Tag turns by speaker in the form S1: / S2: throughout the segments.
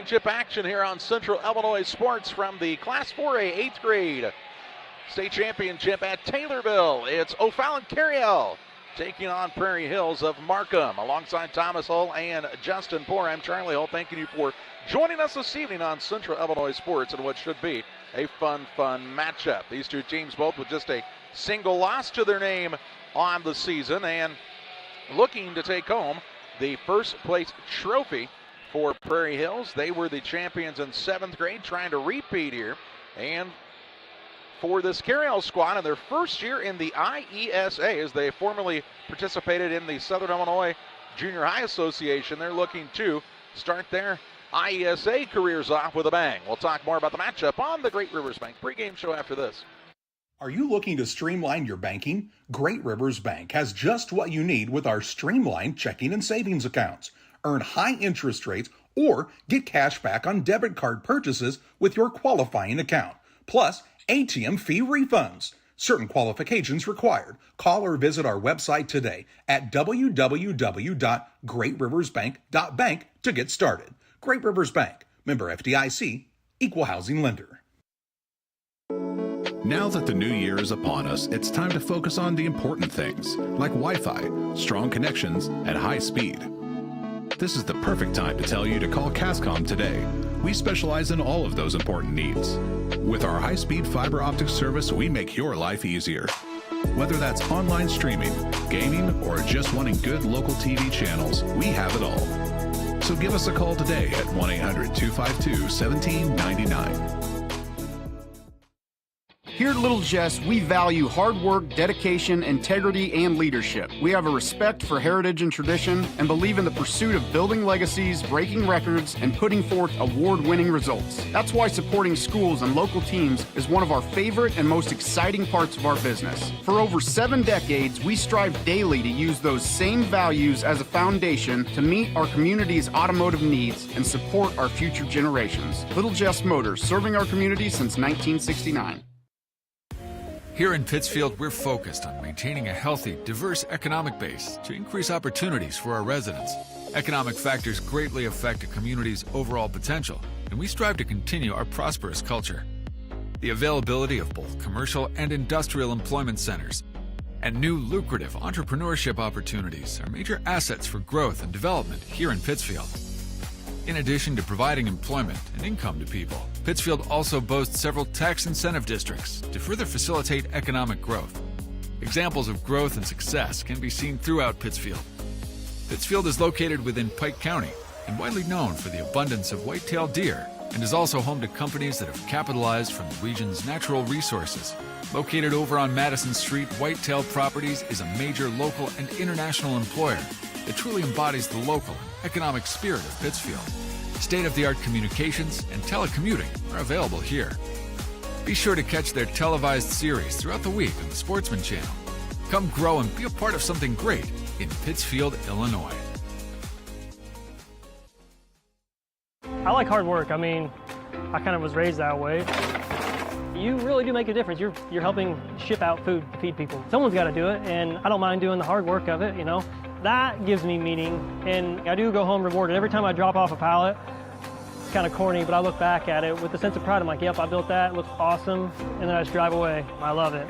S1: championship action here on Central Illinois Sports from the Class 4A 8th grade state championship at Taylorville. It's O'Fallon Carriel taking on Prairie Hills of Markham. Alongside Thomas Hull and Justin Poor, I'm Charlie Hull, thanking you for joining us this evening on Central Illinois Sports in what should be a fun matchup. These two teams both with just a single loss to their name on the season and looking to take home the first place trophy for Prairie Hills. They were the champions in 7th grade, trying to repeat here. And for this Carriel squad in their first year in the IESA, as they formerly participated in the Southern Illinois Junior High Association, they're looking to start their IESA careers off with a bang. We'll talk more about the matchup on the Great Rivers Bank pregame show after this.
S2: Are you looking to streamline your banking? Great Rivers Bank has just what you need with our streamlined checking and savings accounts. Earn high interest rates or get cash back on debit card purchases with your qualifying account. Plus, ATM fee refunds. Certain qualifications required. Call or visit our website today at www.greatriversbank.bank to get started. Great Rivers Bank, member FDIC, equal housing lender.
S3: Now that the new year is upon us, it's time to focus on the important things, like Wi-Fi, strong connections, and high speed. This is the perfect time to tell you to call Cascom today. We specialize in all of those important needs. With our high-speed fiber optic service, we make your life easier. Whether that's online streaming, gaming, or just wanting good local TV channels, we have it all. So give us a call today at 1-800-252-1799.
S4: Here at Little Jess, we value hard work, dedication, integrity, and leadership. We have a respect for heritage and tradition and believe in the pursuit of building legacies, breaking records, and putting forth award-winning results. That's why supporting schools and local teams is one of our favorite and most exciting parts of our business. For over 7 decades, we strive daily to use those same values as a foundation to meet our community's automotive needs and support our future generations. Little Jess Motors, serving our community since 1969.
S5: Here in Pittsfield, we're focused on maintaining a healthy, diverse economic base to increase opportunities for our residents. Economic factors greatly affect a community's overall potential, and we strive to continue our prosperous culture. The availability of both commercial and industrial employment centers and new lucrative entrepreneurship opportunities are major assets for growth and development here in Pittsfield. In addition to providing employment and income to people, Pittsfield also boasts several tax incentive districts to further facilitate economic growth. Examples of growth and success can be seen throughout Pittsfield. Pittsfield is located within Pike County and widely known for the abundance of white-tailed deer, and is also home to companies that have capitalized from the region's natural resources. Located over on Madison Street, Whitetail Properties is a major local and international employer that truly embodies the local and economic spirit of Pittsfield. State-of-the-art communications and telecommuting are available here. Be sure to catch their televised series throughout the week on the Sportsman Channel. Come grow and be a part of something great in Pittsfield, Illinois.
S6: I like hard work. I mean, I kind of was raised that way. You really do make a difference. You're helping ship out food to feed people. Someone's got to do it, and I don't mind doing the hard work of it, you know. That gives me meaning, and I do go home rewarded. Every time I drop off a pallet, it's kind of corny, but I look back at it with a sense of pride. I'm like, yep, I built that, it looks awesome, and then I just drive away. I love it.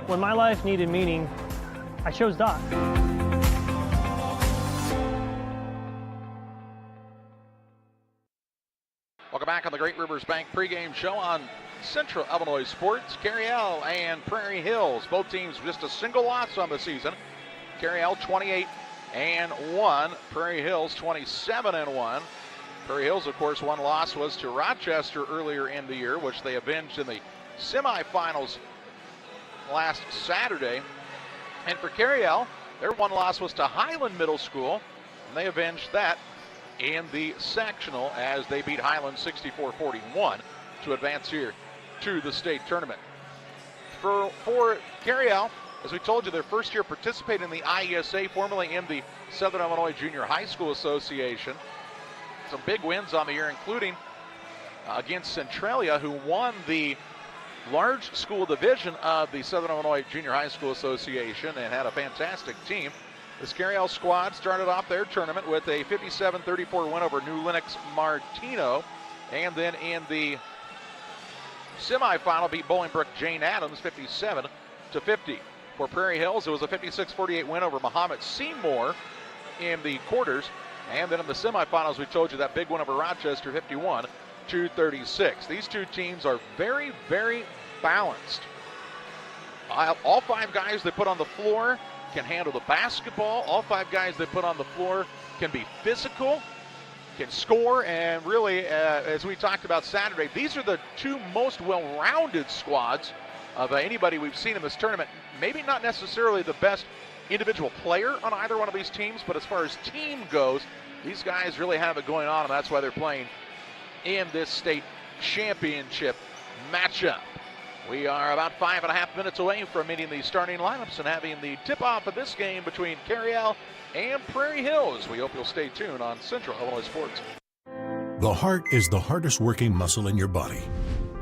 S6: When my life needed meaning, I chose Doc.
S1: Welcome back on the Great Rivers Bank pregame show on Central Illinois Sports. Carriel and Prairie Hills, both teams just a single loss on the season. Carriel 28-1, Prairie Hills 27-1. Prairie Hills, of course, one loss was to Rochester earlier in the year, which they avenged in the semifinals last Saturday. And for Carriel, their one loss was to Highland Middle School, and they avenged that in the sectional as they beat Highland 64-41 to advance here to the state tournament. For Carriel, as we told you, their first year participating in the IESA, formerly in the Southern Illinois Junior High School Association. Some big wins on the year, including against Centralia, who won the large school division of the Southern Illinois Junior High School Association and had a fantastic team. This Carriel squad started off their tournament with a 57-34 win over New Lenox Martino, and then in the semifinal beat Bolingbrook Jane Addams 57-50. For Prairie Hills, it was a 56-48 win over Mahomet Seymour in the quarters, and then in the semifinals, we told you that big win over Rochester 51-36. These two teams are very, very balanced. All 5 guys they put on the floor can handle the basketball. All 5 guys they put on the floor can be physical, can score, and really, as we talked about Saturday, these are the 2 most well-rounded squads of anybody we've seen in this tournament. Maybe not necessarily the best individual player on either one of these teams, but as far as team goes, these guys really have it going on, and that's why they're playing in this state championship matchup. We are about 5.5 minutes away from meeting the starting lineups and having the tip-off of this game between Carriel and Prairie Hills. We hope you'll stay tuned on Central Illinois Sports.
S7: The heart is the hardest working muscle in your body.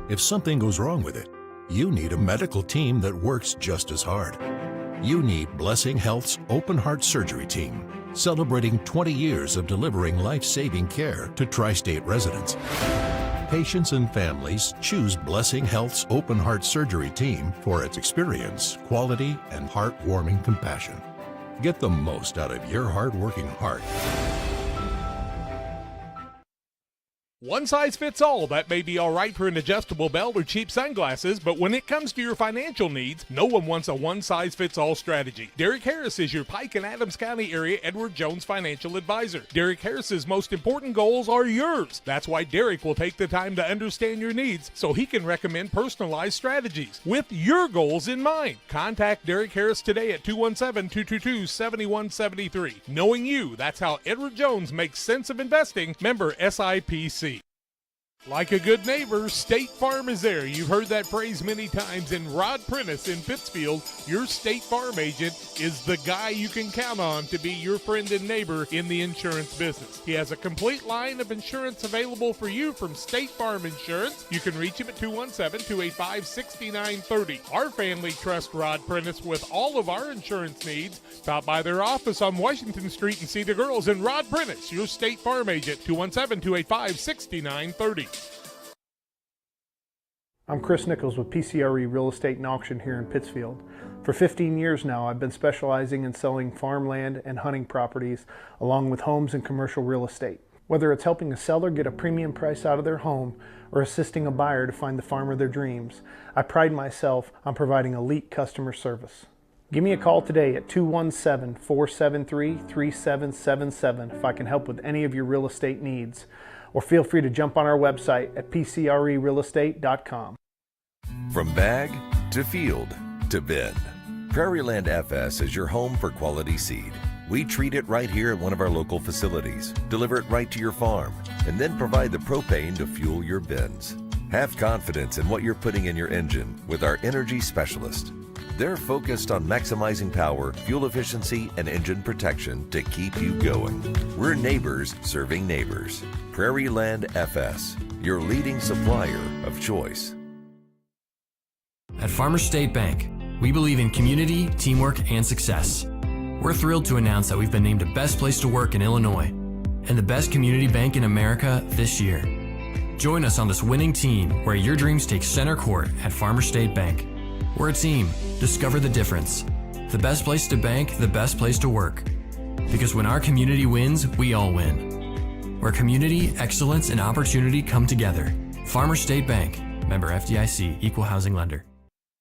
S7: If something goes wrong with it, you need a medical team that works just as hard. You need Blessing Health's Open Heart Surgery Team, celebrating 20 years of delivering life-saving care to tri-state residents. Patients and families choose Blessing Health's Open Heart Surgery Team for its experience, quality, and heartwarming compassion. Get the most out of your hard-working heart.
S8: One size fits all. That may be all right for an adjustable belt or cheap sunglasses, but when it comes to your financial needs, no one wants a one-size-fits-all strategy. Derek Harris is your Pike and Adams County area Edward Jones financial advisor. Derek Harris's most important goals are yours. That's why Derek will take the time to understand your needs so he can recommend personalized strategies with your goals in mind. Contact Derek Harris today at 217-222-7173. Knowing you, that's how Edward Jones makes sense of investing. Member SIPC. Like a good neighbor, State Farm is there. You've heard that phrase many times, and Rod Prentice in Pittsfield, your State Farm agent, is the guy you can count on to be your friend and neighbor in the insurance business. He has a complete line of insurance available for you from State Farm Insurance. You can reach him at 217-285-6930. Our family trusts Rod Prentice with all of our insurance needs. Stop by their office on Washington Street and see the girls in Rod Prentice, your State Farm agent, 217-285-6930.
S9: I'm Chris Nichols with PCRE Real Estate and Auction here in Pittsfield. For 15 years now, I've been specializing in selling farmland and hunting properties along with homes and commercial real estate. Whether it's helping a seller get a premium price out of their home or assisting a buyer to find the farm of their dreams, I pride myself on providing elite customer service. Give me a call today at 217-473-3777 if I can help with any of your real estate needs, or feel free to jump on our website at pcrerealestate.com.
S10: From bag to field to bin, Prairie Land FS is your home for quality seed. We treat it right here at one of our local facilities, deliver it right to your farm, and then provide the propane to fuel your bins. Have confidence in what you're putting in your engine with our energy specialist. They're focused on maximizing power, fuel efficiency, and engine protection to keep you going. We're neighbors serving neighbors. Prairie Land FS, your leading supplier of choice.
S11: At Farmers State Bank, we believe in community, teamwork, and success. We're thrilled to announce that we've been named the best place to work in Illinois and the best community bank in America this year. Join us on this winning team where your dreams take center court at Farmers State Bank. We're a team. Discover the difference. The best place to bank, the best place to work. Because when our community wins, we all win. Where community, excellence, and opportunity come together. Farmers State Bank. Member FDIC. Equal housing lender.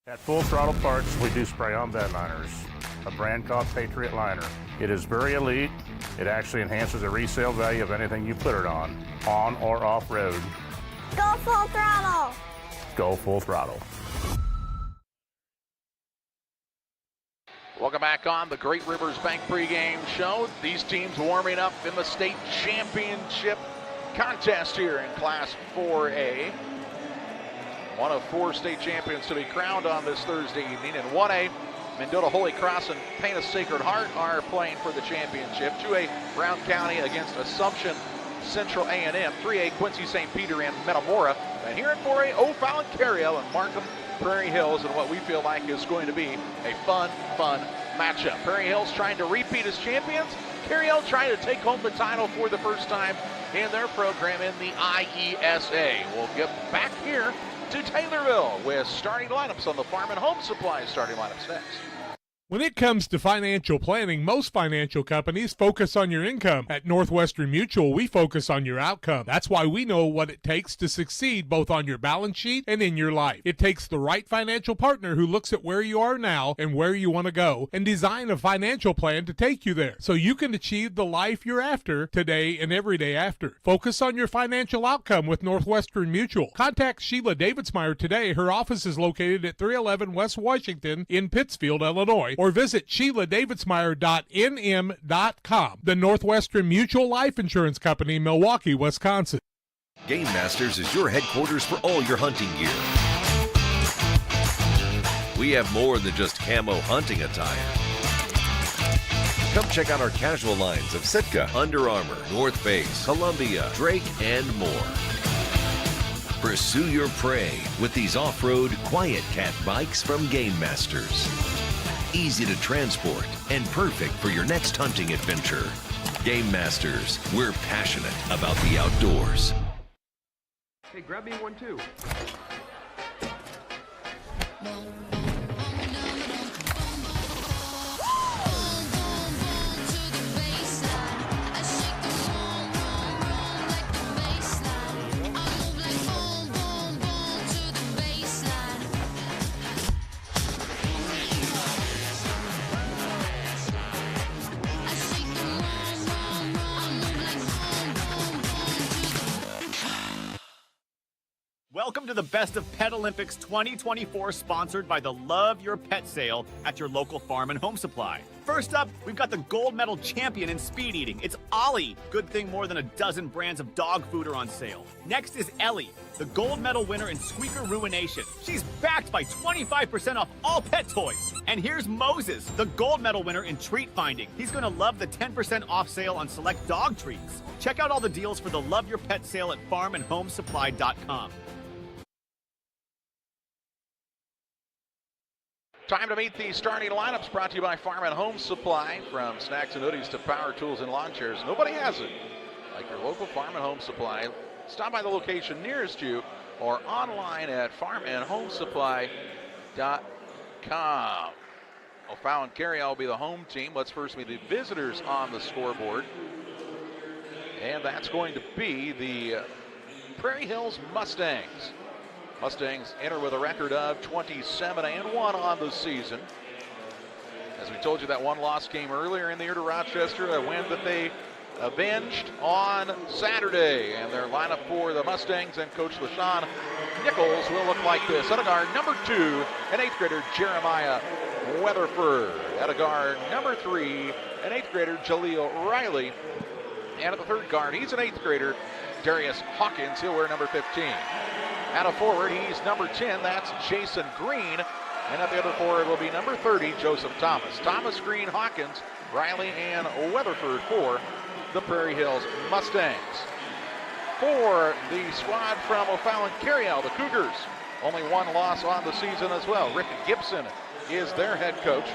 S12: At Full Throttle Parts, we do spray-on bed liners, a brand called Patriot Liner. It is very elite. It actually enhances the resale value of anything you put it on or off-road.
S13: Go Full Throttle!
S12: Go Full Throttle.
S1: Welcome back on the Great Rivers Bank pregame show. These teams warming up in the state championship contest here in Class 4A. One of 4 state champions to be crowned on this Thursday evening. In 1A, Mendota Holy Cross and Pana Sacred Heart are playing for the championship. 2A, Brown County against Assumption Central A&M. 3A, Quincy St. Peter and Metamora. And here in 4A, O'Fallon Carriel and Markham Prairie Hills, and what we feel like is going to be a fun matchup. Prairie Hills trying to repeat as champions. Carriel trying to take home the title for the first time in their program in the IESA. We'll get back here to Taylorville with starting lineups on the Farm and Home Supply starting lineups next.
S8: When it comes to financial planning, most financial companies focus on your income. At Northwestern Mutual, we focus on your outcome. That's why we know what it takes to succeed both on your balance sheet and in your life. It takes the right financial partner who looks at where you are now and where you want to go and design a financial plan to take you there so you can achieve the life you're after today and every day after. Focus on your financial outcome with Northwestern Mutual. Contact Sheila Davidsmeyer today. Her office is located at 311 West Washington in Pittsfield, Illinois, or visit SheilaDavidsmeyer.nm.com. The Northwestern Mutual Life Insurance Company, Milwaukee, Wisconsin.
S10: Game Masters is your headquarters for all your hunting gear. We have more than just camo hunting attire. Come check out our casual lines of Sitka, Under Armour, North Face, Columbia, Drake, and more. Pursue your prey with these off-road Quiet Cat bikes from Game Masters. Easy to transport and perfect for your next hunting adventure. Game Masters, we're passionate about the outdoors.
S14: Hey, grab me one too.
S15: Welcome to the Best of Pet Olympics 2024, sponsored by the Love Your Pet sale at your local Farm and Home Supply. First up, we've got the gold medal champion in speed eating. It's Ollie. Good thing more than a dozen brands of dog food are on sale. Next is Ellie, the gold medal winner in squeaker ruination. She's backed by 25% off all pet toys. And here's Moses, the gold medal winner in treat finding. He's going to love the 10% off sale on select dog treats. Check out all the deals for the Love Your Pet sale at farmandhomesupply.com.
S1: Time to meet the starting lineups, brought to you by Farm and Home Supply. From snacks and hoodies to power tools and lawn chairs, nobody has it like your local Farm and Home Supply. Stop by the location nearest you or online at farmandhomesupply.com. O'Fallon Carriel will be the home team. Let's first meet the visitors on the scoreboard. And that's going to be the Prairie Hills Mustangs. Mustangs enter with a record of 27-1 on the season. As we told you, that one loss came earlier in the year to Rochester, a win that they avenged on Saturday. And their lineup for the Mustangs and Coach LaShawn Nichols will look like this. At a guard, number 2, an 8th grader, Jeremiah Weatherford. At a guard, number 3, an 8th grader, Jaleel Riley. And at the third guard, he's an 8th grader, Darius Hawkins. He'll wear number 15. At a forward, he's number 10. That's Jason Green. And at the other forward will be number 30, Joseph Thomas. Thomas, Green, Hawkins, Riley, and Weatherford for the Prairie Hills Mustangs. For the squad from O'Fallon Carriel, the Cougars, only one loss on the season as well. Rick Gibson is their head coach.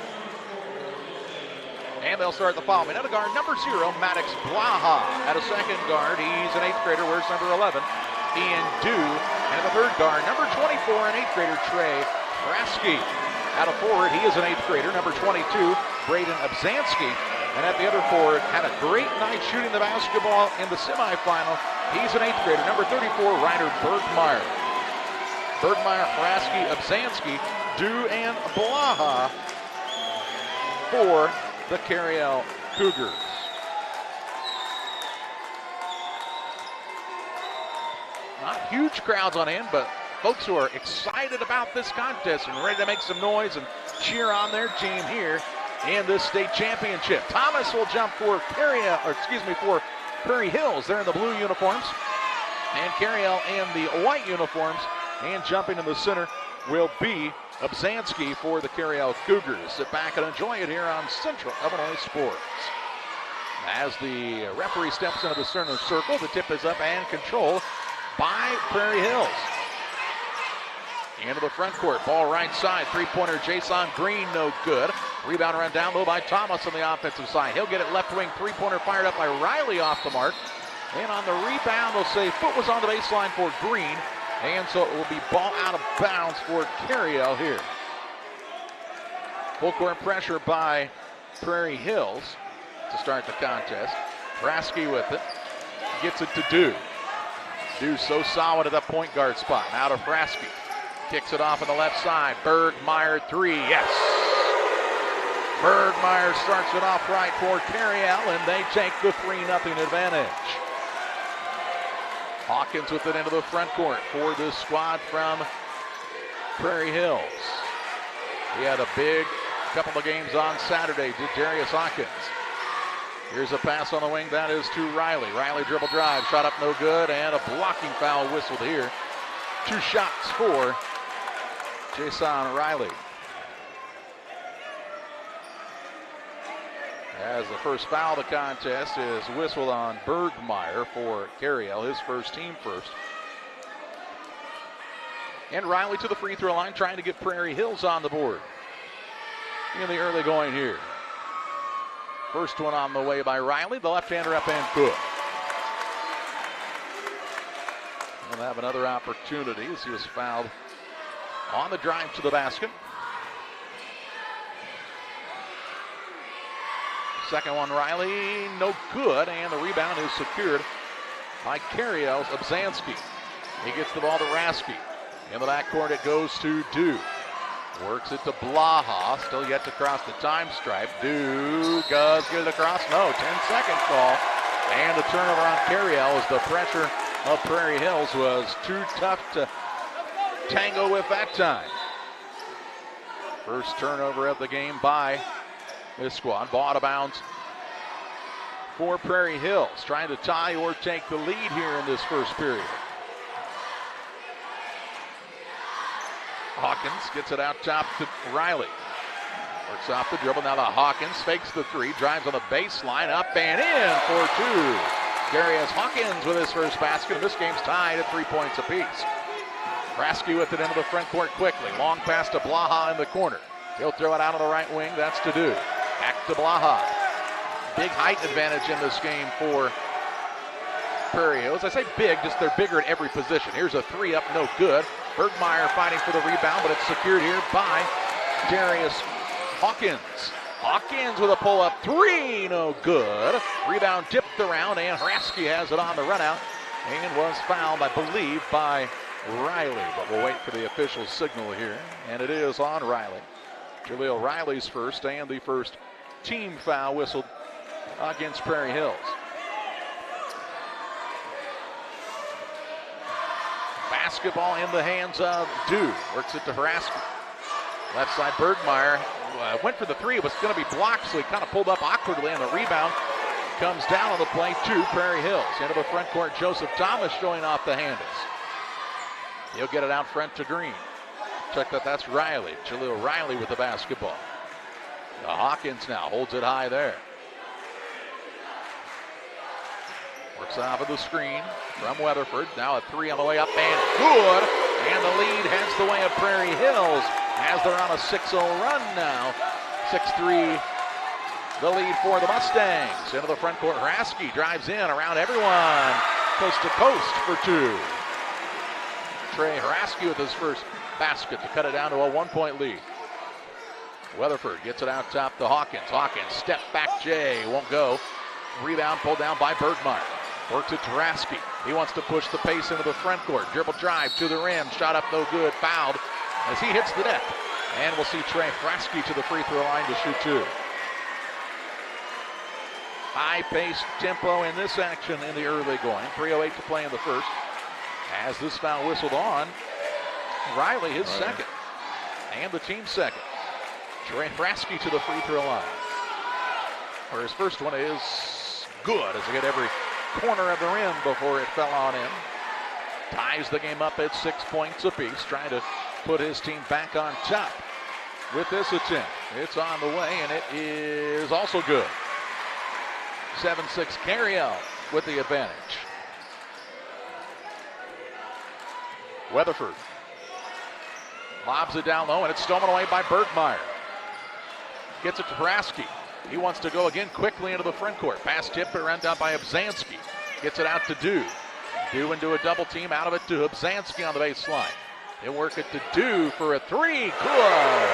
S1: And they'll start the following. At a guard, number 0, Maddox Blaha. At a second guard, he's an 8th grader, wears number 11, Ian Dew. And at the third guard, number 24, an 8th grader, Trey Frasky. At a forward, he is an 8th grader, number 22, Braden Obzansky. And at the other forward, had a great night shooting the basketball in the semifinal. He's an 8th grader, number 34, Ryder Bergmeyer. Bergmeyer, Frasky, Obzansky, Dew, and Blaha for the Carriel Cougars. Not huge crowds on hand, but folks who are excited about this contest and ready to make some noise and cheer on their team here in this state championship. Thomas will jump for for Prairie Hills. They're in the blue uniforms, and Carriel in the white uniforms. And jumping in the center will be Obzansky for the Carriel Cougars. Sit back and enjoy it here on Central Illinois Sports. As the referee steps into the center circle, the tip is up and controlled by Prairie Hills. Into the front court, ball right side, three-pointer Jason Green, no good. Rebound run down low by Thomas on the offensive side. He'll get it left wing, three-pointer fired up by Riley off the mark. And on the rebound, they'll say foot was on the baseline for Green. And so it will be ball out of bounds for Carriel here. Full court pressure by Prairie Hills to start the contest. Brasky with it. Gets it to Dew. Dew so solid at that point guard spot. Now to Brasky. Kicks it off on the left side. Bergmeyer three. Yes. Bergmeyer starts it off right for Carriel, and they take the 3-0 advantage. Hawkins with it into the front court for this squad from Prairie Hills. He had a big couple of games on Saturday, did Darius Hawkins. Here's a pass on the wing, that is to Riley. Riley dribble drive, shot up no good, and a blocking foul whistled here. 2 shots for Jason Riley. As the first foul of the contest is whistled on Bergmeyer for Carriel, his first, team first. And Riley to the free throw line, trying to get Prairie Hills on the board in the early going here. First one on the way by Riley, the left-hander up and good. He'll have another opportunity as he was fouled on the drive to the basket. Second one, Riley, no good, and the rebound is secured by Carriel's Obzanski. He gets the ball to Rasky. In the backcourt, it goes to Dew. Works it to Blaha, still yet to cross the time stripe. Dew does get it across, no, 10-second call. And the turnover on Carriel as the pressure of Prairie Hills was too tough to tango with that time. First turnover of the game by this squad. Ball out of bounds for Prairie Hills, trying to tie or take the lead here in this first period. Hawkins gets it out top to Riley. Works off the dribble, now to Hawkins, fakes the three, drives on the baseline, up and in for 2. Darius Hawkins with his first basket, and this game's tied at 3 points apiece. Brasky with it into the front court quickly. Long pass to Blaha in the corner. He'll throw it out on the right wing, that's to do. Back to Blaha. Big height advantage in this game for Prairie Hills. I say big, just they're bigger at every position. Here's a three up, no good. Bergmeyer fighting for the rebound, but it's secured here by Darius Hawkins. Hawkins with a pull-up three, no good. Rebound tipped around, and Rasky has it on the run-out and was fouled, I believe, by Riley. But we'll wait for the official signal here, and it is on Riley. Jaleel Riley's first, and the first team foul whistled against Prairie Hills. Basketball in the hands of Dew. Works it to Rasky. Left side, Bergmeyer went for the three. It was going to be blocked, so he kind of pulled up awkwardly, and the rebound comes down on the play to Prairie Hills. Into the front court, Joseph Thomas showing off the handles. He'll get it out front to Green. Check that, that's Riley. Jaleel Riley with the basketball. Hawkins now holds it high there. Works off of the screen from Weatherford. Now a three on the way up and good. And the lead heads the way of Prairie Hills as they're on a 6-0 run now. 6-3 the lead for the Mustangs. Into the front court, Rasky drives in around everyone. Coast to coast for 2. Trey Rasky with his first basket to cut it down to a 1-point lead. Weatherford gets it out top to Hawkins. Hawkins, step back Jay, won't go. Rebound pulled down by Bergmeyer. Works it to Rasky. He wants to push the pace into the front court. Dribble drive to the rim. Shot up no good. Fouled as he hits the net. And we'll see Trey Rasky to the free throw line to shoot 2. High-paced tempo in this action in the early going. 3:08 to play in the first. As this foul whistled on, Riley his second. And the team's second. Trey Rasky to the free throw line. Where his first one is good as he hit every corner of the rim before it fell on him. Ties the game up at 6 points apiece, trying to put his team back on top with this attempt. It's on the way, and it is also good. 7-6 Carriel with the advantage. Lobs it down low, and it's stolen away by Bergmeyer. Gets it to Prasky. He wants to go again quickly into the front court. Pass tipped, but run down by Obzanski. Gets it out to Dew. Dew into a double team, out of it to Obzanski on the baseline. He'll work it to Dew for a three. Good.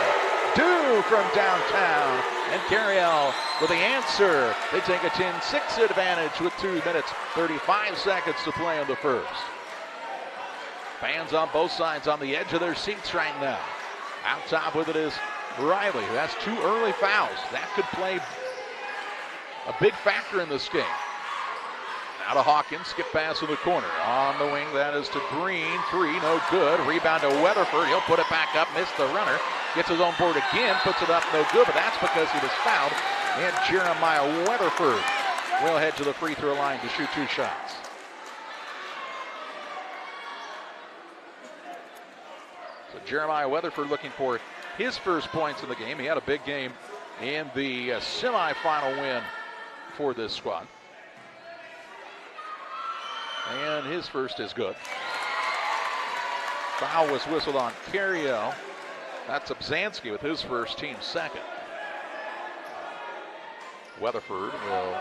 S1: Dew from downtown. And Carriel with the answer. They take a 10-6 advantage with 2 minutes, 35 seconds to play in the first. Fans on both sides on the edge of their seats right now. Out top with it is Riley, who has 2 early fouls. That could play a big factor in this game. Now to Hawkins, skip pass in the corner. On the wing, that is to Green. 3, no good. Rebound to Weatherford. He'll put it back up, missed the runner. Gets his own board again, puts it up, no good, but that's because he was fouled. And Jeremiah Weatherford will head to the free throw line to shoot 2 shots. So Jeremiah Weatherford looking for his first points in the game. He had a big game in the semifinal win for this squad. And his first is good. Foul was whistled on Carriel. That's Obzanski with his first, team second. Weatherford will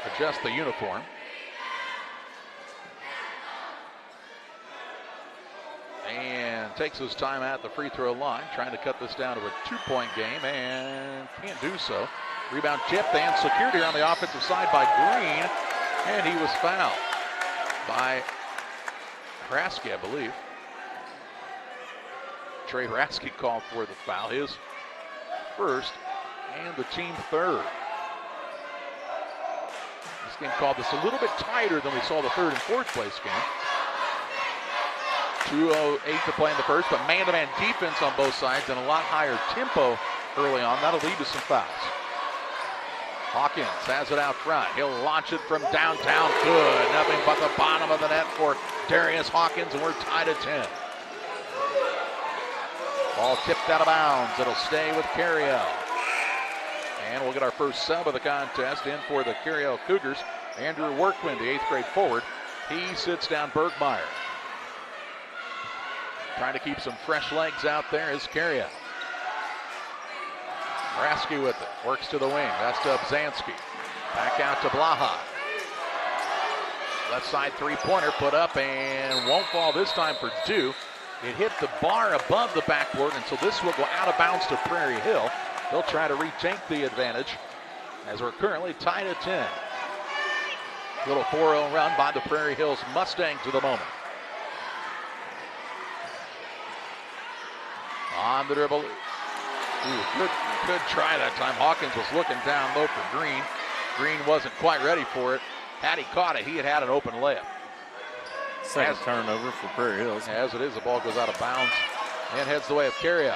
S1: adjust the uniform. And takes his time at the free throw line, trying to cut this down to a 2-point game, and can't do so. Rebound tipped and secured here on the offensive side by Green, and he was fouled by Prasky, I believe. Trey Prasky called for the foul, his first and the team third. This game called this a little bit tighter than we saw the third and fourth place game. 2:08 to play in the first, but man-to-man defense on both sides and a lot higher tempo early on. That'll lead to some fouls. Hawkins has it out front. He'll launch it from downtown. Good. Nothing but the bottom of the net for Darius Hawkins, and we're tied at 10. Ball tipped out of bounds. It'll stay with Carriel. And we'll get our first sub of the contest in for the Carriel Cougars. Andrew Workman, the 8th grade forward. He sits down Bergmeyer. Trying to keep some fresh legs out there is Carriel. Prasky with it. Works to the wing. That's to Obzanski. Back out to Blaha. Left side three-pointer put up and won't fall this time for Dew. It hit the bar above the backboard, and so this will go out of bounds to Prairie Hill. They'll try to retake the advantage as we're currently tied at 10. Little 4-0 run by the Prairie Hills Mustangs to the moment. On the dribble. Ooh, could try that time. Hawkins was looking down low for Green. Green wasn't quite ready for it. Had he caught it, he had an open layup.
S16: Second turnover for Prairie Hills.
S1: As it is, the ball goes out of bounds and heads the way of Carriel.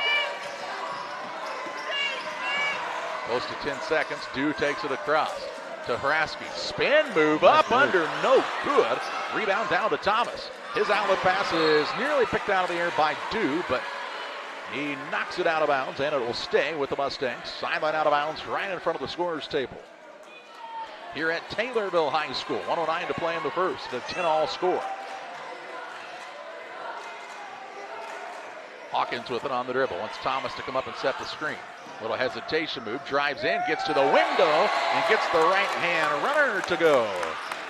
S1: Close to 10 seconds. Dew takes it across to Prasky. Spin move up under, no good. Rebound down to Thomas. His outlet pass is nearly picked out of the air by Dew, but he knocks it out of bounds, and it will stay with the Mustangs. Sideline out of bounds right in front of the scorer's table. Here at Taylorville High School, 109 to play in the first, a 10-all score. Hawkins with it on the dribble. Wants Thomas to come up and set the screen. Little hesitation move, drives in, gets to the window, and gets the right-hand runner to go.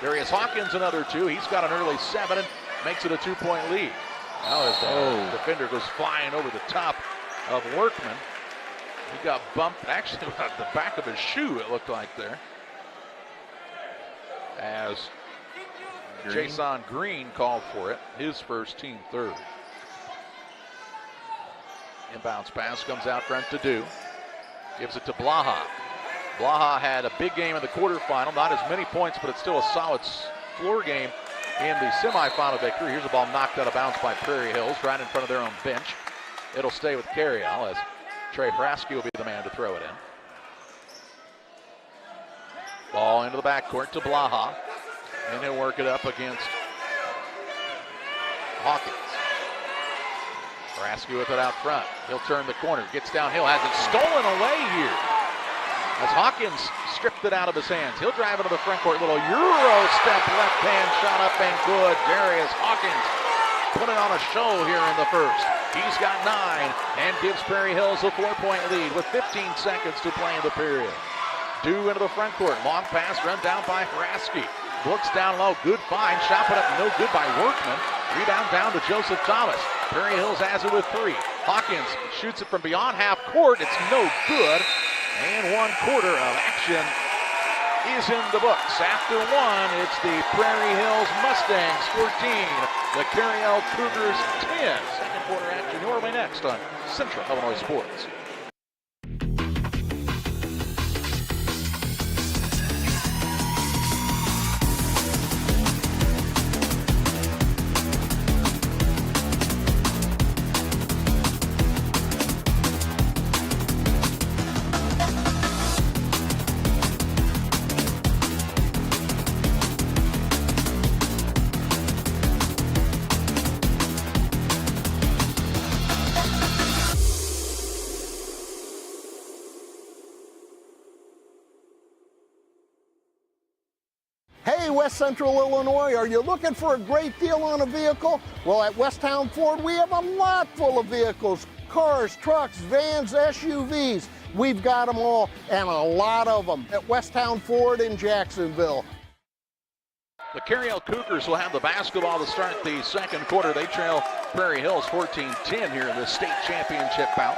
S1: Darius Hawkins another 2. He's got an early 7 and makes it a 2-point lead. Now as the defender goes flying over the top of Workman. He got bumped, actually, at the back of his shoe, it looked like there. As Jason Green called for it, his first, team third. Inbounds pass comes out front to Dew. Gives it to Blaha. Blaha had a big game in the quarterfinal. Not as many points, but it's still a solid floor game in the semifinal victory. Here's a ball knocked out of bounds by Prairie Hills right in front of their own bench. It'll stay with Carriel as Trey Prasky will be the man to throw it in. Ball into the backcourt to Blaha. And he'll work it up against Hawkins. Prasky with it out front. He'll turn the corner. Gets downhill. Has it stolen away here. As Hawkins stripped it out of his hands. He'll drive into the front court. Little Euro step left hand shot up and good. Darius Hawkins putting on a show here in the first. He's got 9 and gives Prairie Hills a 4-point lead with 15 seconds to play in the period. Dew into the front court. Long pass run down by Haraski. Looks down low. Good find. Shot put up no good by Workman. Rebound down to Joseph Thomas. Prairie Hills has it with 3. Hawkins shoots it from beyond half court. It's no good. And 1/4 of action is in the books. After 1, it's the Prairie Hills Mustangs 14, the Carriel Cougars 10. Second quarter action your way next on Central Illinois Sports.
S17: Hey, West Central Illinois, are you looking for a great deal on a vehicle? Well, at Westtown Ford, we have a lot full of vehicles. Cars, trucks, vans, SUVs. We've got them all, and a lot of them at Westtown Ford in Jacksonville.
S1: The Carriel Cougars will have the basketball to start the second quarter. They trail Prairie Hills 14-10 here in the state championship bout.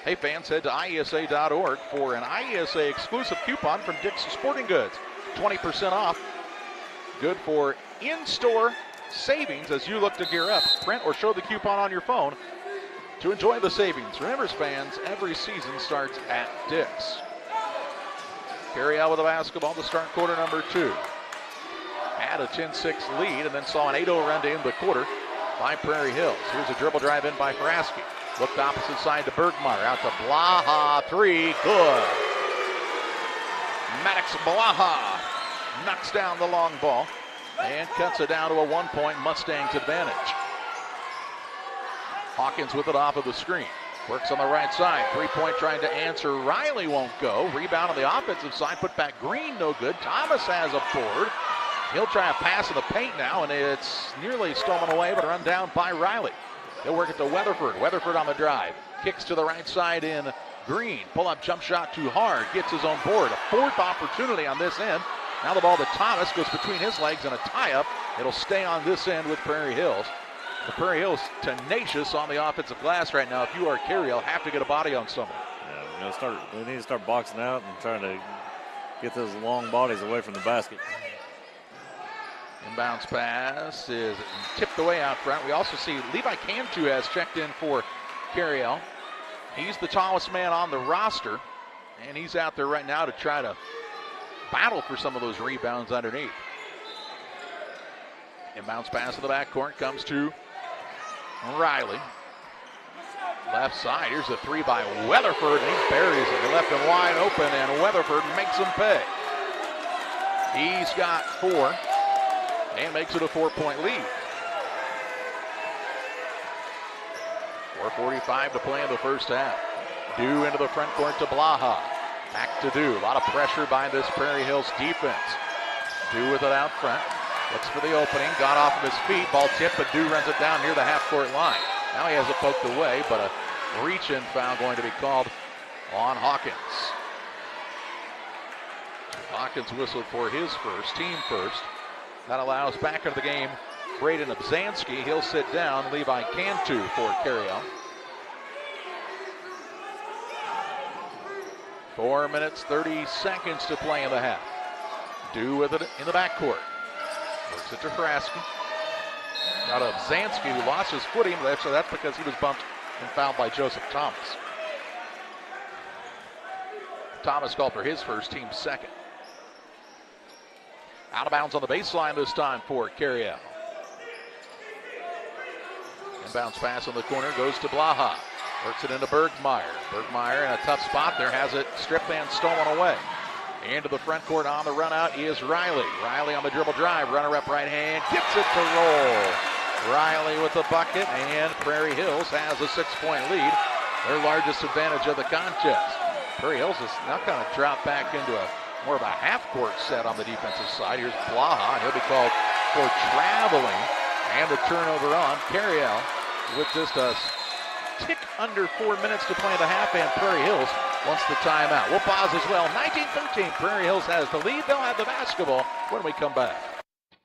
S1: Hey fans, head to IESA.org for an IESA exclusive coupon from Dick's Sporting Goods. 20% off. Good for in-store savings as you look to gear up. Print or show the coupon on your phone to enjoy the savings. Remember, fans, every season starts at Dick's. Carriel with the basketball to start quarter number 2. Had a 10-6 lead and then saw an 8-0 run to end the quarter by Prairie Hills. Here's a dribble drive in by Haraski. Looked opposite side to Bergmeyer. Out to Blaha. 3. Good. Maddox Blaha knocks down the long ball and cuts it down to a 1-point Mustangs advantage. Hawkins with it off of the screen. Works on the right side. 3-point trying to answer. Riley won't go. Rebound on the offensive side. Put back Green. No good. Thomas has a board. He'll try a pass in the paint now, and it's nearly stolen away, but run down by Riley. They'll work it to Weatherford. Weatherford on the drive. Kicks to the right side in Green. Pull-up jump shot too hard. Gets his own board. A 4th opportunity on this end. Now the ball to Thomas. Goes between his legs and a tie-up. It'll stay on this end with Prairie Hills. The Prairie Hills tenacious on the offensive glass right now. If you are Carriel, have to get a body on someone.
S16: Yeah, we need to start boxing out and trying to get those long bodies away from the basket.
S1: Inbounds pass is tipped away out front. We also see Levi Cantu has checked in for Carriel. He's the tallest man on the roster, and he's out there right now to try to battle for some of those rebounds underneath. Inbounds pass to the backcourt comes to Riley. Left side, here's a 3 by Weatherford, and he buries it. He left him wide open, and Weatherford makes him pay. He's got 4. And makes it a 4-point lead. 4:45 to play in the first half. Dew into the front court to Blaha. Back to Dew. A lot of pressure by this Prairie Hills defense. Dew with it out front. Looks for the opening. Got off of his feet. Ball tipped, but Dew runs it down near the half-court line. Now he has it poked away, but a reach-in foul going to be called on Hawkins. Hawkins whistled for his first, team first. That allows back into the game Braden Obzanski. He'll sit down. Levi Cantu for Carriel. 4 minutes, 30 seconds to play in the half. Dew with it in the backcourt. Works it to Haraski. Got Obzanski who lost his footing, so that's because he was bumped and fouled by Joseph Thomas. Thomas called for his first, team second. Out of bounds on the baseline this time for Carriel. Inbounds pass in the corner goes to Blaha. Works it into Bergmeyer. Bergmeyer in a tough spot there, has it stripped and stolen away. Into the front court on the run out is Riley. Riley on the dribble drive, runner up right hand, gets it to roll. Riley with the bucket, and Prairie Hills has a 6-point lead. Their largest advantage of the contest. Prairie Hills has now kind of dropped back into more of a half-court set on the defensive side. Here's Blaha, and he'll be called for traveling And the turnover on Carriel with just a tick under 4 minutes to play in the half, and Prairie Hills wants the timeout. We'll pause as well. 19-13, Prairie Hills has the lead. They'll have the basketball when we come back.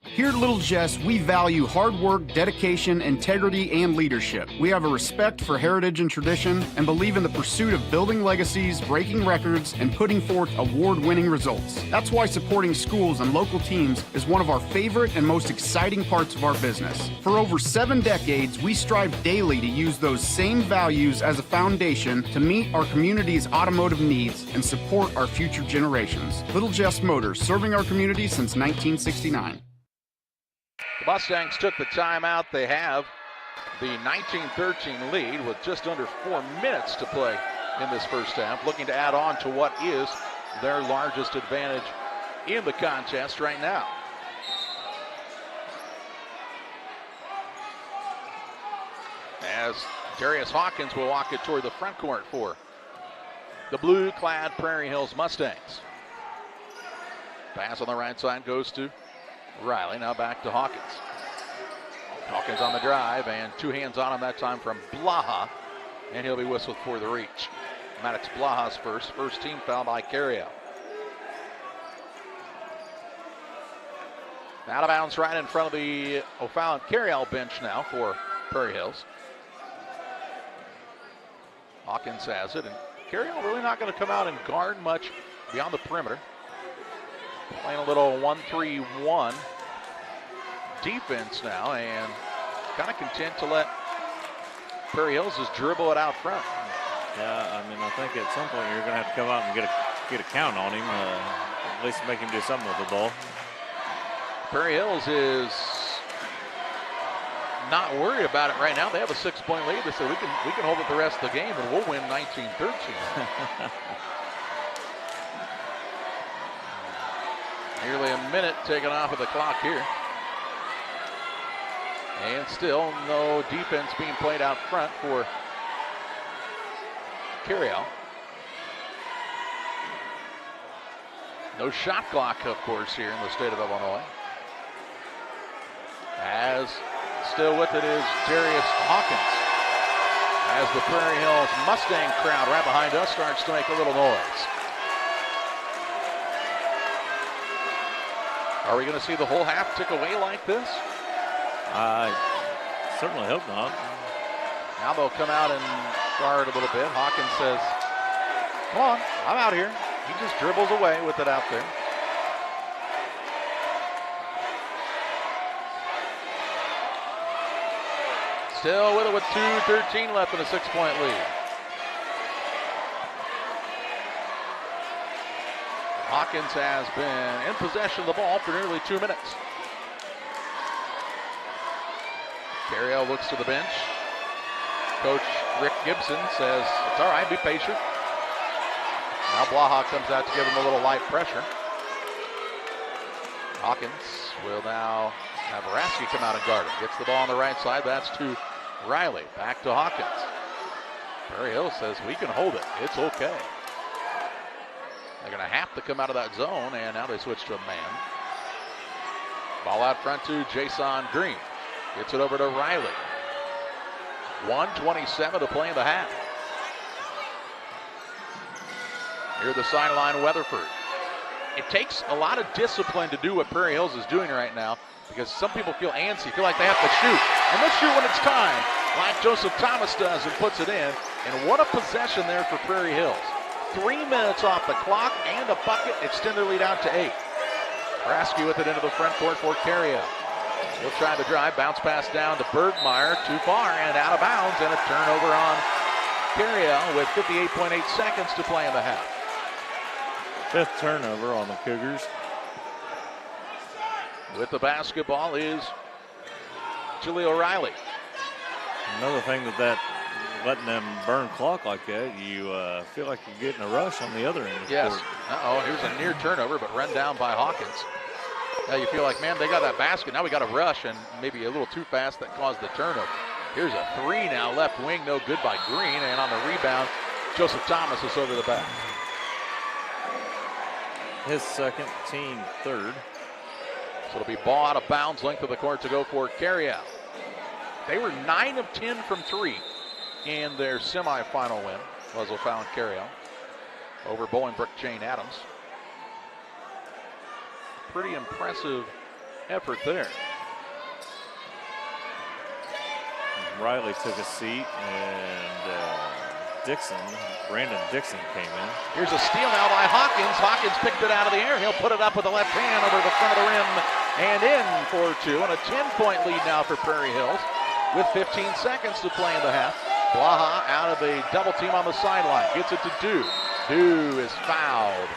S4: Here at Little Jess, we value hard work, dedication, integrity, and leadership. We have a respect for heritage and tradition and believe in the pursuit of building legacies, breaking records, and putting forth award-winning results. That's why supporting schools and local teams is one of our favorite and most exciting parts of our business. For over 7 decades, we strive daily to use those same values as a foundation to meet our community's automotive needs and support our future generations. Little Jess Motors, serving our community since 1969.
S1: The Mustangs took the timeout. They have the 19-13 lead with just under 4 minutes to play in this first half, looking to add on to what is their largest advantage in the contest right now. As Darius Hawkins will walk it toward the front court for the blue-clad Prairie Hills Mustangs. Pass on the right side goes to Riley. Now back to Hawkins. Hawkins on the drive, and 2 hands on him that time from Blaha, and he'll be whistled for the reach. Maddox Blaha's first team foul by Carriel. Out of bounds right in front of the O'Fallon Carriel bench now for Prairie Hills. Hawkins has it, and Carriel really not going to come out and guard much beyond the perimeter. Playing a little 1-3-1 defense now, and kind of content to let Prairie Hills just dribble it out front.
S16: Yeah, I mean, I think at some point you're going to have to come out and get a count on him, at least make him do something with the ball.
S1: Prairie Hills is not worried about it right now. They have a 6-point lead. They said we can hold it the rest of the game and we'll win 19-13. Nearly a minute taken off of the clock here. And still no defense being played out front for Carriel. No shot clock, of course, here in the state of Illinois. As still with it is Darius Hawkins. As the Prairie Hills Mustang crowd right behind us starts to make a little noise. Are we going to see the whole half tick away like this?
S16: I certainly hope not.
S1: Now they'll come out and guard a little bit. Hawkins says, come on, I'm out here. He just dribbles away with it out there. Still with it with 2:13 left in a 6-point lead. Hawkins has been in possession of the ball for nearly 2 minutes. Carriel looks to the bench. Coach Rick Gibson says, it's all right, be patient. Now Blaha comes out to give him a little light pressure. Hawkins will now have Raski come out and guard him. Gets the ball on the right side. That's to Riley. Back to Hawkins. Prairie Hill says we can hold it. It's okay. They're going to have to come out of that zone, and now they switch to a man. Ball out front to Jason Green. Gets it over to Riley. 1:27 to play in the half. Near the sideline, Weatherford. It takes a lot of discipline to do what Prairie Hills is doing right now, because some people feel antsy, feel like they have to shoot. And let's shoot when it's time, like Joseph Thomas does and puts it in. And what a possession there for Prairie Hills. 3 minutes off the clock and a bucket, extend their lead out to 8. Raski with it into the front court for Carriel. He'll try the drive, bounce pass down to Bergmeyer, too far and out of bounds, and a turnover on Carriel with 58.8 seconds to play in the half.
S16: 5th turnover on the Cougars.
S1: With the basketball is Jaleel Riley.
S16: Another thing that letting them burn clock like that, you feel like you're getting a rush on the other end of the
S1: yes.
S16: court.
S1: Uh-oh, here's a near turnover, but run down by Hawkins. Now you feel like, man, they got that basket. Now we got to rush, and maybe a little too fast that caused the turnover. Here's a 3 now, left wing, no good by Green, and on the rebound, Joseph Thomas is over the back.
S16: His second, team third.
S1: So it'll be ball out of bounds, length of the court to go for Carriel. They were 9 of 10 from 3 in their semifinal win, was O'Fallon Carriel over Bolingbrook Jane Adams. Pretty impressive effort there.
S16: Riley took a seat, and Brandon Dixon came in.
S1: Here's a steal now by Hawkins. Hawkins picked it out of the air. He'll put it up with the left hand over the front of the rim and in for 2. And a 10-point lead now for Prairie Hills with 15 seconds to play in the half. Blaha out of a double team on the sideline. Gets it to Dew. Dew is fouled.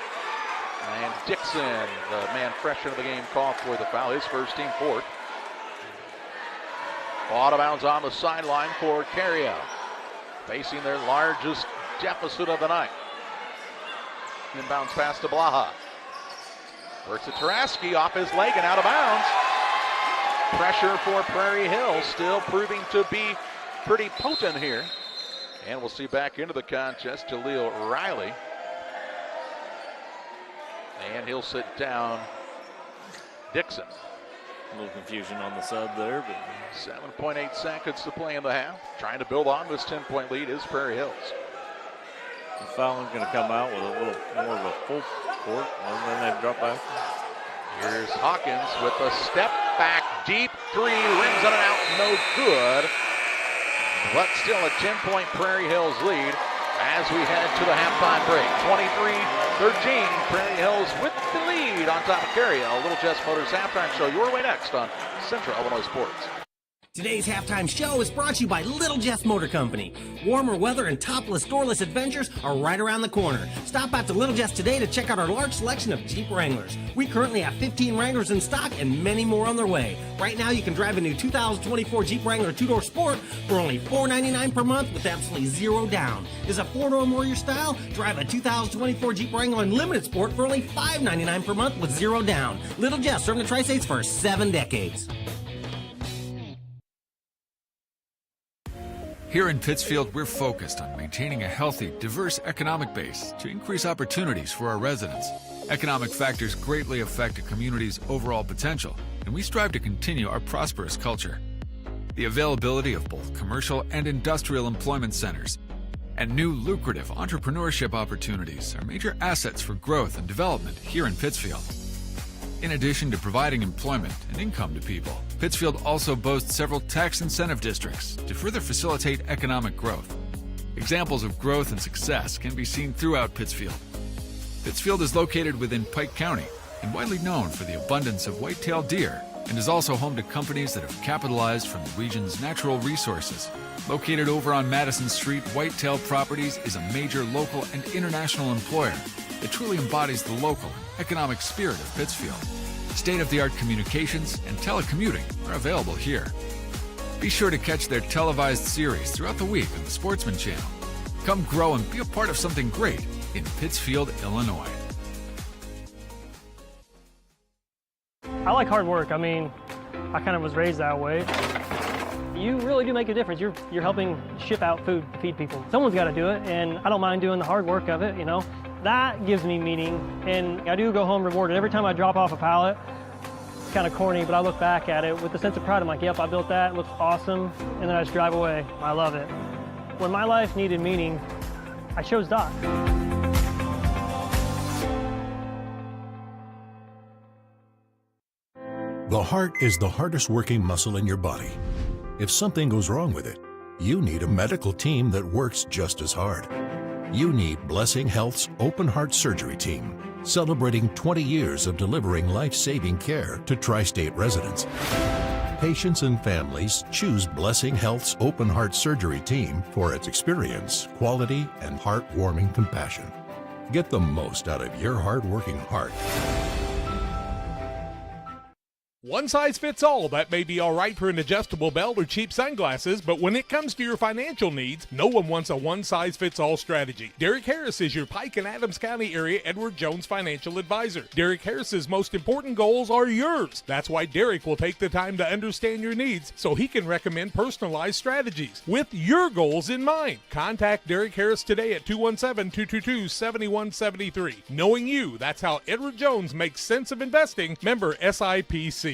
S1: And Dixon, the man fresh into the game, called for the foul. His first, team fourth. Out of bounds on the sideline for Carriel, facing their largest deficit of the night. Inbounds pass to Blaha. Works it Taraski off his leg and out of bounds. Pressure for Prairie Hills, still proving to be pretty potent here. And we'll see back into the contest Jaleel Riley. And he'll sit down Dixon.
S16: A little confusion on the sub there, but
S1: 7.8 seconds to play in the half. Trying to build on this 10-point lead is Prairie Hills.
S16: Fallon's going to come out with a little more of a full court, and then they drop back.
S1: Here's Hawkins with a step back deep three, rims on and out, no good. But still a 10-point Prairie Hills lead as we head to the halftime break. 23-13, Prairie Hills with the lead on top of Carriel. Little Jess Motors halftime show your way next on Central Illinois Sports.
S18: Today's halftime show is brought to you by Little Jess Motor Company. Warmer weather and topless, doorless adventures are right around the corner. Stop out to Little Jess today to check out our large selection of Jeep Wranglers. We currently have 15 Wranglers in stock and many more on their way. Right now, you can drive a new 2024 Jeep Wrangler 2-door Sport for only $499 per month with absolutely zero down. Is a 4-door more your style? Drive a 2024 Jeep Wrangler Unlimited Sport for only $599 per month with zero down. Little Jess, serving the Tri-States for 7 decades.
S5: Here in Pittsfield, we're focused on maintaining a healthy, diverse economic base to increase opportunities for our residents. Economic factors greatly affect a community's overall potential, and we strive to continue our prosperous culture. The availability of both commercial and industrial employment centers and new lucrative entrepreneurship opportunities are major assets for growth and development here in Pittsfield. In addition to providing employment and income to people, Pittsfield also boasts several tax incentive districts to further facilitate economic growth. Examples of growth and success can be seen throughout Pittsfield. Pittsfield is located within Pike County and widely known for the abundance of white-tailed deer, and is also home to companies that have capitalized from the region's natural resources. Located over on Madison Street, Whitetail Properties is a major local and international employer that truly embodies the local economic spirit of Pittsfield. State-of-the-art communications and telecommuting are available here. Be sure to catch their televised series throughout the week on the Sportsman Channel. Come grow and be a part of something great in Pittsfield, Illinois.
S6: I like hard work. I mean, I kind of was raised that way. You really do make a difference. You're helping ship out food to feed people. Someone's got to do it, and I don't mind doing the hard work of it, you know. That gives me meaning, and I do go home rewarded. Every time I drop off a pallet, it's kind of corny, but I look back at it with a sense of pride. I'm like, yep, I built that, it looks awesome, and then I just drive away. I love it. When my life needed meaning, I chose Doc.
S7: The heart is the hardest working muscle in your body. If something goes wrong with it, you need a medical team that works just as hard. You need Blessing Health's Open Heart Surgery Team, celebrating 20 years of delivering life-saving care to tri-state residents. Patients and families choose Blessing Health's Open Heart Surgery Team for its experience, quality, and heartwarming compassion. Get the most out of your hard-working heart.
S8: One size fits all, that may be all right for an adjustable belt or cheap sunglasses, but when it comes to your financial needs, no one wants a one-size-fits-all strategy. Derek Harris is your Pike and Adams County area Edward Jones financial advisor. Derek Harris's most important goals are yours. That's why Derek will take the time to understand your needs so he can recommend personalized strategies with your goals in mind. Contact Derek Harris today at 217-222-7173. Knowing you, that's how Edward Jones makes sense of investing. Member SIPC.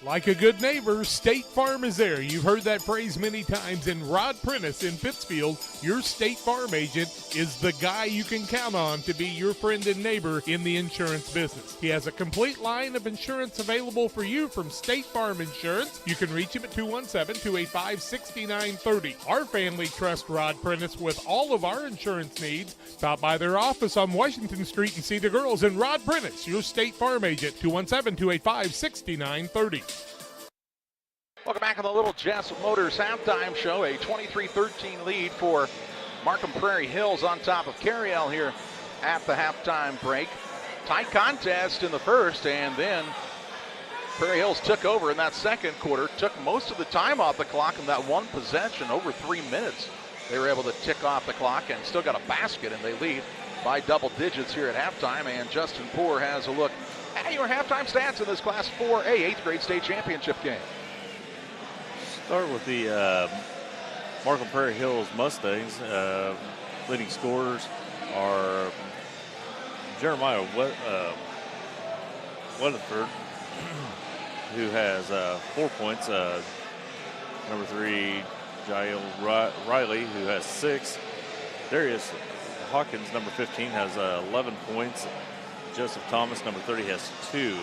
S8: Like a good neighbor, State Farm is there. You've heard that phrase many times. And Rod Prentice in Pittsfield, your State Farm agent, is the guy you can count on to be your friend and neighbor in the insurance business. He has a complete line of insurance available for you from State Farm Insurance. You can reach him at 217-285-6930. Our family trusts Rod Prentice with all of our insurance needs. Stop by their office on Washington Street and see the girls. And Rod Prentice, your State Farm agent, 217-285-6930.
S1: Welcome back on the Little Jess Motors halftime show. A 23-13 lead for Markham Prairie Hills on top of Carriel here at the halftime break. Tight contest in the first, and then Prairie Hills took over in that second quarter, took most of the time off the clock in that one possession, over 3 minutes. They were able to tick off the clock and still got a basket, and they lead by double digits here at halftime. And Justin Poor has a look at your halftime stats in this Class 4A 8th grade state championship game.
S16: Start with the Markham Prairie Hills Mustangs. Leading scorers are Jeremiah Weatherford, who has 4 points. Number 3, Jael Riley, who has 6. Darius Hawkins, number 15, has 11 points. Joseph Thomas, number 30, has 2.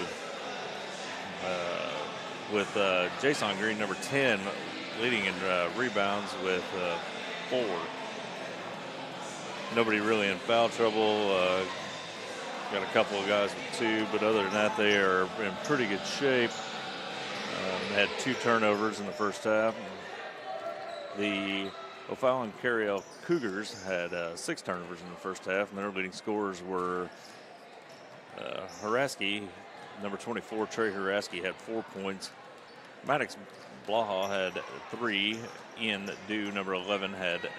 S16: With Jason Green, number 10, leading in rebounds with 4. Nobody really in foul trouble. Got a couple of guys with 2, but other than that, they are in pretty good shape. Had 2 turnovers in the first half. The O'Fallon Carriel Cougars had 6 turnovers in the first half, and their leading scorers were Haraski, number 24, Trey Haraski, had 4 points. Maddox Blaha had 3. Ian Dew, number 11, had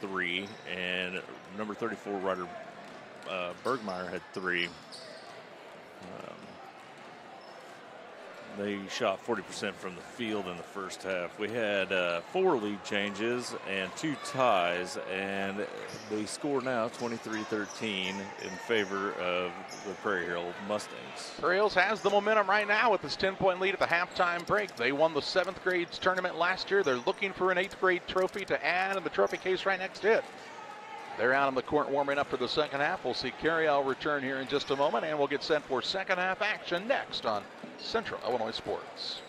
S16: 3. And number 34, Ryder Bergmeyer, had 3. They shot 40% from the field in the first half. We had 4 lead changes and 2 ties, and they score now 23-13 in favor of the Prairie Hill Mustangs.
S1: Prairie Hills has the momentum right now with this 10-point lead at the halftime break. They won the 7th grade tournament last year. They're looking for an 8th grade trophy to add in the trophy case right next to it. They're out on the court warming up for the second half. We'll see Carriel return here in just a moment, and we'll get set for second half action next on Central Illinois Sports.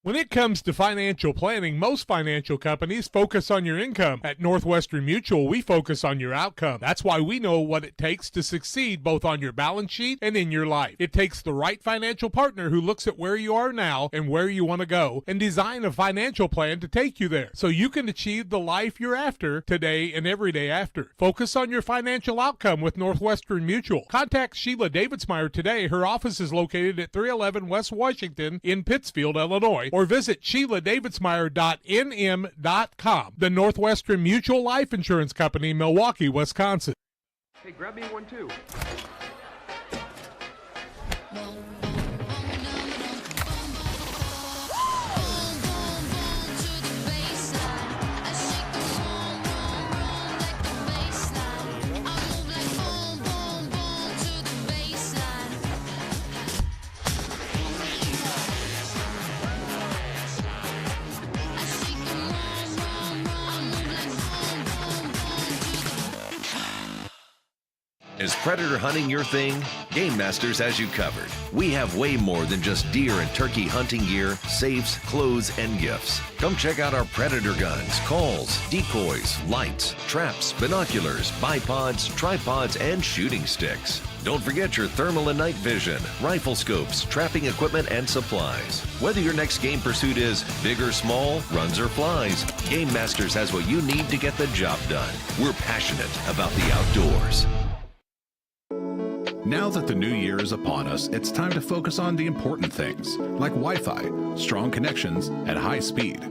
S8: When it comes to financial planning, most financial companies focus on your income. At Northwestern Mutual, we focus on your outcome. That's why we know what it takes to succeed both on your balance sheet and in your life. It takes the right financial partner who looks at where you are now and where you want to go and design a financial plan to take you there so you can achieve the life you're after today and every day after. Focus on your financial outcome with Northwestern Mutual. Contact Sheila Davidsmeyer today. Her office is located at 311 West Washington in Pittsfield, Illinois, or visit SheilaDavidsmeyer.nm.com. The Northwestern Mutual Life Insurance Company, Milwaukee, Wisconsin.
S14: Hey, grab me one too.
S10: Is predator hunting your thing? Game Masters has you covered. We have way more than just deer and turkey hunting gear, safes, clothes, and gifts. Come check out our predator guns, calls, decoys, lights, traps, binoculars, bipods, tripods, and shooting sticks. Don't forget your thermal and night vision, rifle scopes, trapping equipment, and supplies. Whether your next game pursuit is big or small, runs or flies, Game Masters has what you need to get the job done. We're passionate about the outdoors.
S3: Now that the new year is upon us, it's time to focus on the important things, like Wi-Fi, strong connections, and high speed.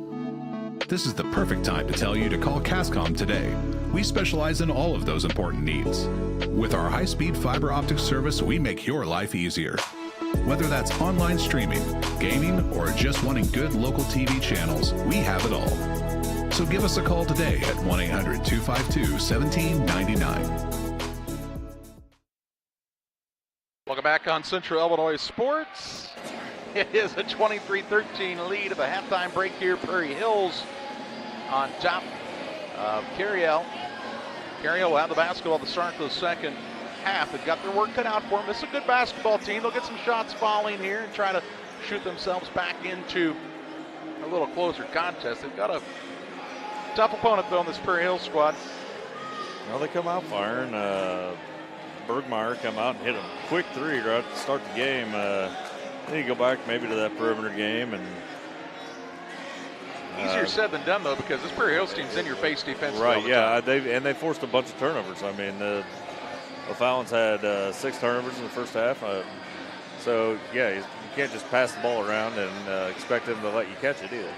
S3: This is the perfect time to tell you to call Cascom today. We specialize in all of those important needs. With our high-speed fiber optic service, we make your life easier. Whether that's online streaming, gaming, or just wanting good local TV channels, we have it all. So give us a call today at 1-800-252-1799.
S1: Welcome back on Central Illinois Sports. It is a 23-13 lead at the halftime break here. Prairie Hills on top of Carriel. Carriel will have the basketball at the start of the second half. They've got their work cut out for them. This is a good basketball team. They'll get some shots falling here and try to shoot themselves back into a little closer contest. They've got a tough opponent, though, in this Prairie Hills squad.
S16: Well, they come out firing. Bergmeyer come out and hit a quick three right to start the game. Then you go back maybe to that perimeter game. And
S1: easier said than done, though, because this Prairie Hills team's in your face defensively.
S16: Right, yeah. They forced a bunch of turnovers. I mean, O'Fallon's had 6 turnovers in the first half. So, yeah, you can't just pass the ball around and expect them to let you catch it either.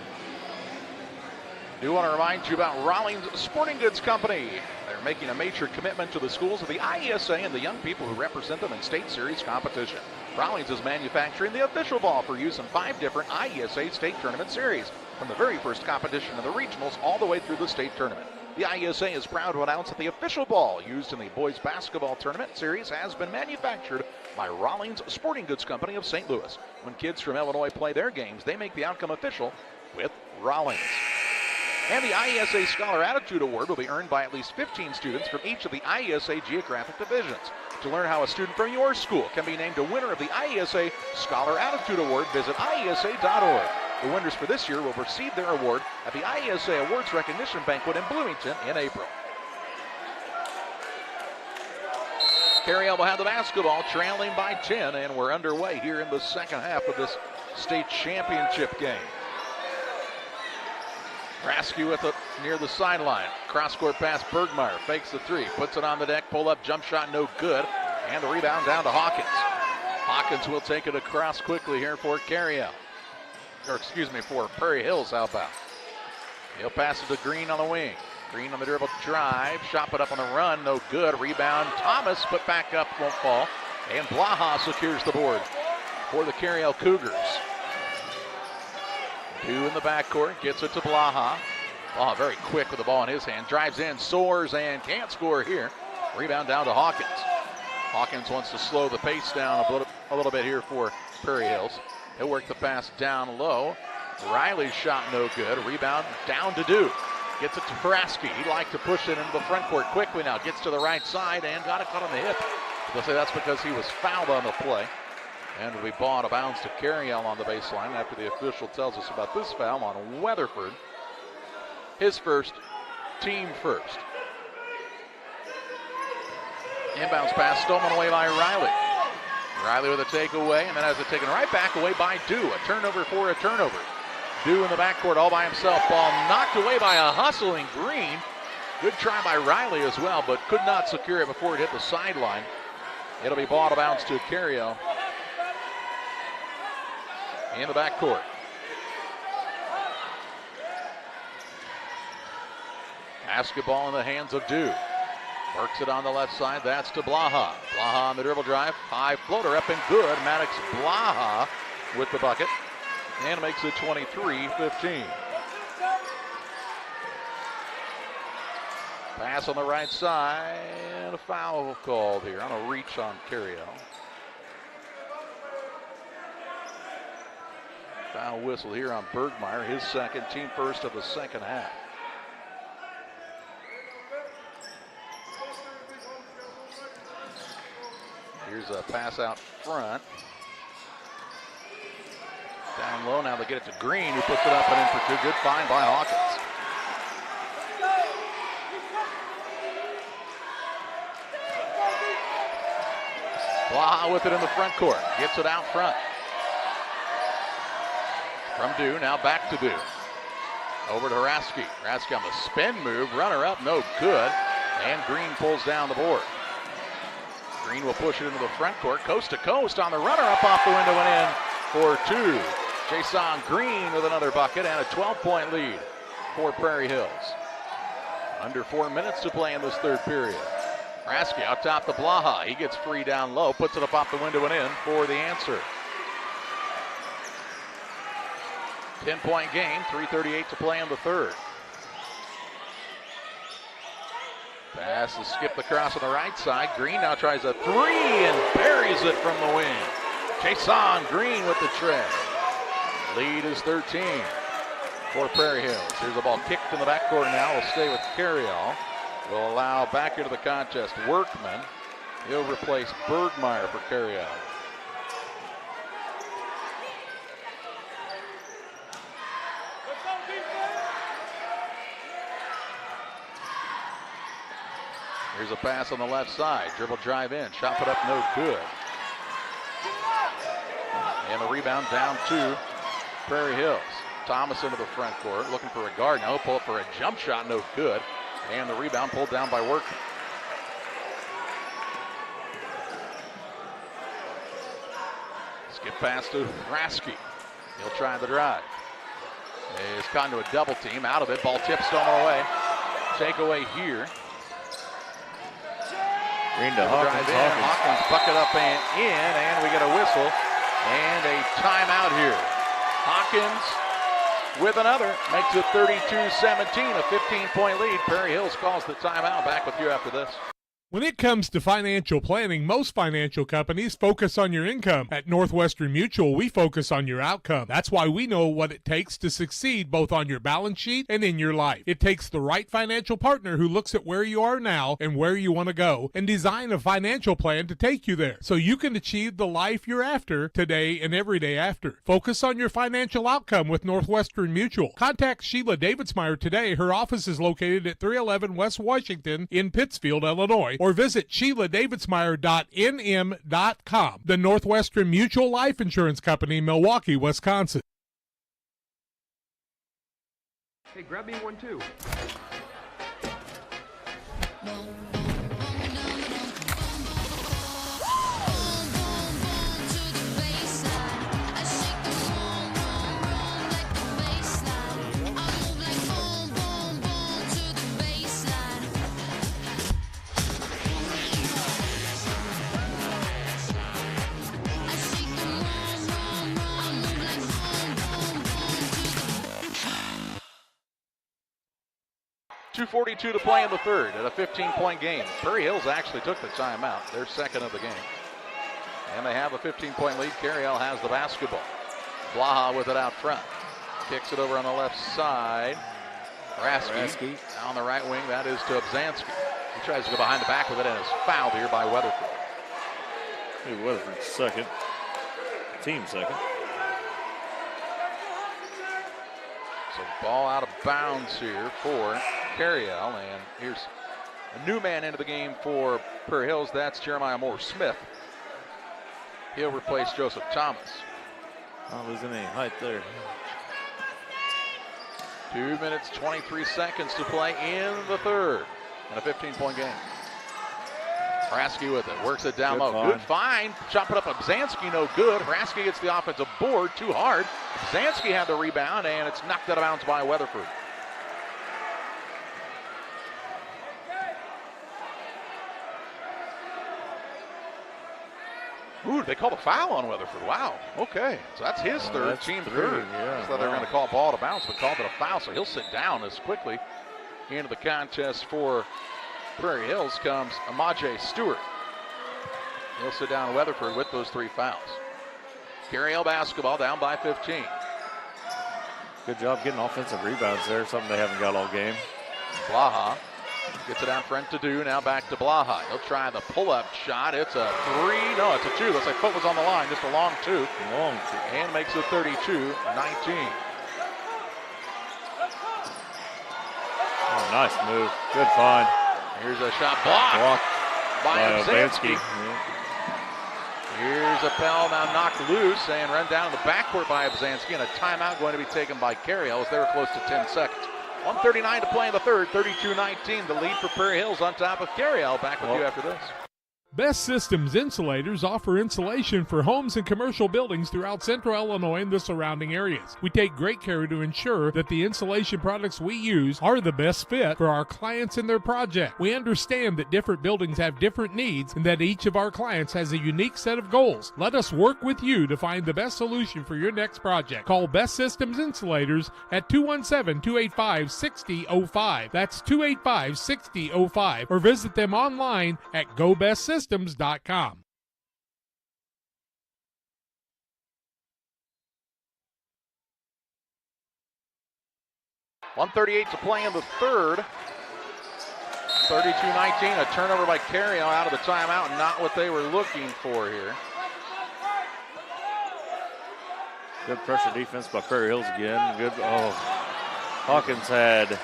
S1: I do want to remind you about Rollins Sporting Goods Company. They're making a major commitment to the schools of the IESA and the young people who represent them in state series competition. Rollins is manufacturing the official ball for use in 5 different IESA state tournament series, from the very first competition in the regionals all the way through the state tournament. The IESA is proud to announce that the official ball used in the boys basketball tournament series has been manufactured by Rollins Sporting Goods Company of St. Louis. When kids from Illinois play their games, they make the outcome official with Rollins. And the IESA Scholar Attitude Award will be earned by at least 15 students from each of the IESA geographic divisions. To learn how a student from your school can be named a winner of the IESA Scholar Attitude Award, visit IESA.org. The winners for this year will receive their award at the IESA Awards Recognition Banquet in Bloomington in April. Carriel will have the basketball, trailing by 10, and we're underway here in the second half of this state championship game. Rasky with it near the sideline. Cross-court pass, Bergmeyer fakes the three, puts it on the deck, pull-up jump shot, no good. And the rebound down to Hawkins. Hawkins will take it across quickly here for Carriel. Or excuse me, for Prairie Hills outbound. He'll pass it to Green on the wing. Green on the dribble drive, shot put up on the run, no good. Rebound, Thomas put back up, won't fall. And Blaha secures the board for the Carriel Cougars. 2 in the backcourt, gets it to Blaha. Blaha very quick with the ball in his hand, drives in, soars, and can't score here. Rebound down to Hawkins. Hawkins wants to slow the pace down a little bit here for Prairie Hills. He'll work the pass down low. Riley's shot no good. Rebound down to Duke. Gets it to Prasky. He'd like to push it into the front court quickly now. Gets to the right side and got it caught on the hip. They'll say that's because he was fouled on the play. And will be ball out of bounds to Carriel on the baseline after the official tells us about this foul on Weatherford. His first, team first. Inbounds pass stolen away by Riley. Riley with a takeaway, and then has it taken right back away by Dew. A turnover for a turnover. Dew in the backcourt all by himself. Ball knocked away by a hustling Green. Good try by Riley as well, but could not secure it before it hit the sideline. It'll be ball out of bounds to Carriel in the backcourt. Basketball in the hands of Dew. Works it on the left side. That's to Blaha. Blaha on the dribble drive. High floater up and good. Maddox Blaha with the bucket. And makes it 23-15. Pass on the right side. A foul called here on a reach on Carriel. Foul whistle here on Bergmeyer. His second, team first of the second half. Here's a pass out front. Down low, now they get it to Green, who puts it up and in for 2. Good find by Hawkins. Blaha with it in the front court. Gets it out front. From Dew, now back to Dew. Over to Rasky. Rasky on the spin move. Runner up, no good. And Green pulls down the board. Green will push it into the front court, coast to coast on the runner, up off the window and in for two. Jason Green with another bucket and a 12-point lead for Prairie Hills. Under 4 minutes to play in this third period. Rasky out top to Blaha. He gets free down low, puts it up off the window and in for the answer. 10-point game, 3:38 to play in the third. Pass is skipped across on the right side. Green now tries a three and buries it from the wing. Jason Green with the tread. Lead is 13 for Prairie Hills. Here's the ball kicked in the backcourt now. Will stay with Carriel. Will allow back into the contest Workman. He'll replace Bergmeyer for Carriel. Here's a pass on the left side. Dribble drive in. Shot put up no good. And the rebound down to Prairie Hills. Thomas into the front court. Looking for a guard now. Pull up for a jump shot. No good. And the rebound pulled down by Workman. Skip pass to Rasky. He'll try the drive. He's caught into a double team. Out of it. Ball tipped, stolen away. Takeaway here.
S16: Green to Hawkins.
S1: Hawkins bucket up and in, and we get a whistle and a timeout here. Hawkins with another, makes it 32-17, a 15-point lead. Prairie Hills calls the timeout. Back with you after this.
S8: When it comes to financial planning, most financial companies focus on your income. At Northwestern Mutual, we focus on your outcome. That's why we know what it takes to succeed both on your balance sheet and in your life. It takes the right financial partner who looks at where you are now and where you want to go and design a financial plan to take you there so you can achieve the life you're after today and every day after. Focus on your financial outcome with Northwestern Mutual. Contact Sheila Davidsmeyer today. Her office is located at 311 West Washington in Pittsfield, Illinois, or visit SheilaDavidsmeyer.nm.com. The Northwestern Mutual Life Insurance Company, Milwaukee, Wisconsin.
S14: Hey, grab me one too.
S1: .242 to play in the third at a 15-point game. Prairie Hills actually took the timeout. They're second of the game. And they have a 15-point lead. Carriel has the basketball. Blaha with it out front. Kicks it over on the left side. Rasky on the right wing. That is to Obzanski. He tries to go behind the back with it and is fouled here by Weatherford.
S16: Hey, Weatherford's second. Team second.
S1: So ball out of bounds here for Carriel, and here's a new man into the game for Prairie Hills. That's Jeremiah Moore-Smith. He'll replace Joseph Thomas.
S16: Not losing any height there.
S1: 2 minutes, 23 seconds to play in the third in a 15-point game. Rasky with it, works it down low. Good find. Shot put up Obzanski, no good. Rasky gets the offensive board, too hard. Obzanski had the rebound, and it's knocked out of bounds by Weatherford. Ooh, they called a foul on Weatherford. Wow. Okay. So that's his third,
S16: that's
S1: team
S16: three,
S1: third.
S16: yeah,
S1: So they're going to call ball to bounce, but called it a foul, so he'll sit down as quickly. Into the contest for Prairie Hills comes Amaje Stewart. He'll sit down Weatherford with those three fouls. Carriel basketball down by 15.
S16: Good job getting offensive rebounds there, something they haven't got all game.
S1: Blaha gets it out front to do, now back to Blaha. He'll try the pull-up shot. It's a three. No, it's a two. Looks like foot was on the line. Just a long two.
S16: Long two.
S1: And makes it 32-19.
S16: Oh, nice move. Good find.
S1: Here's a shot blocked by Obzanski. Here's a foul now knocked loose and run down in the backcourt by Obzanski, and a timeout going to be taken by Carriel as they were close to 10 seconds. 1:39 to play in the third, 32-19. The lead for Prairie Hills on top of Carriel. Back with you after this.
S8: Best Systems Insulators offer insulation for homes and commercial buildings throughout central Illinois and the surrounding areas. We take great care to ensure that the insulation products we use are the best fit for our clients and their project. We understand that different buildings have different needs and that each of our clients has a unique set of goals. Let us work with you to find the best solution for your next project. Call Best Systems Insulators at 217-285-6005. That's 285-6005. Or visit them online at GoBestSystems.com.
S1: 1:38 to play in the third. 32-19, a turnover by Carriel out of the timeout, not what they were looking for here.
S16: Good pressure defense by Prairie Hills again. Good. Oh, Hawkins had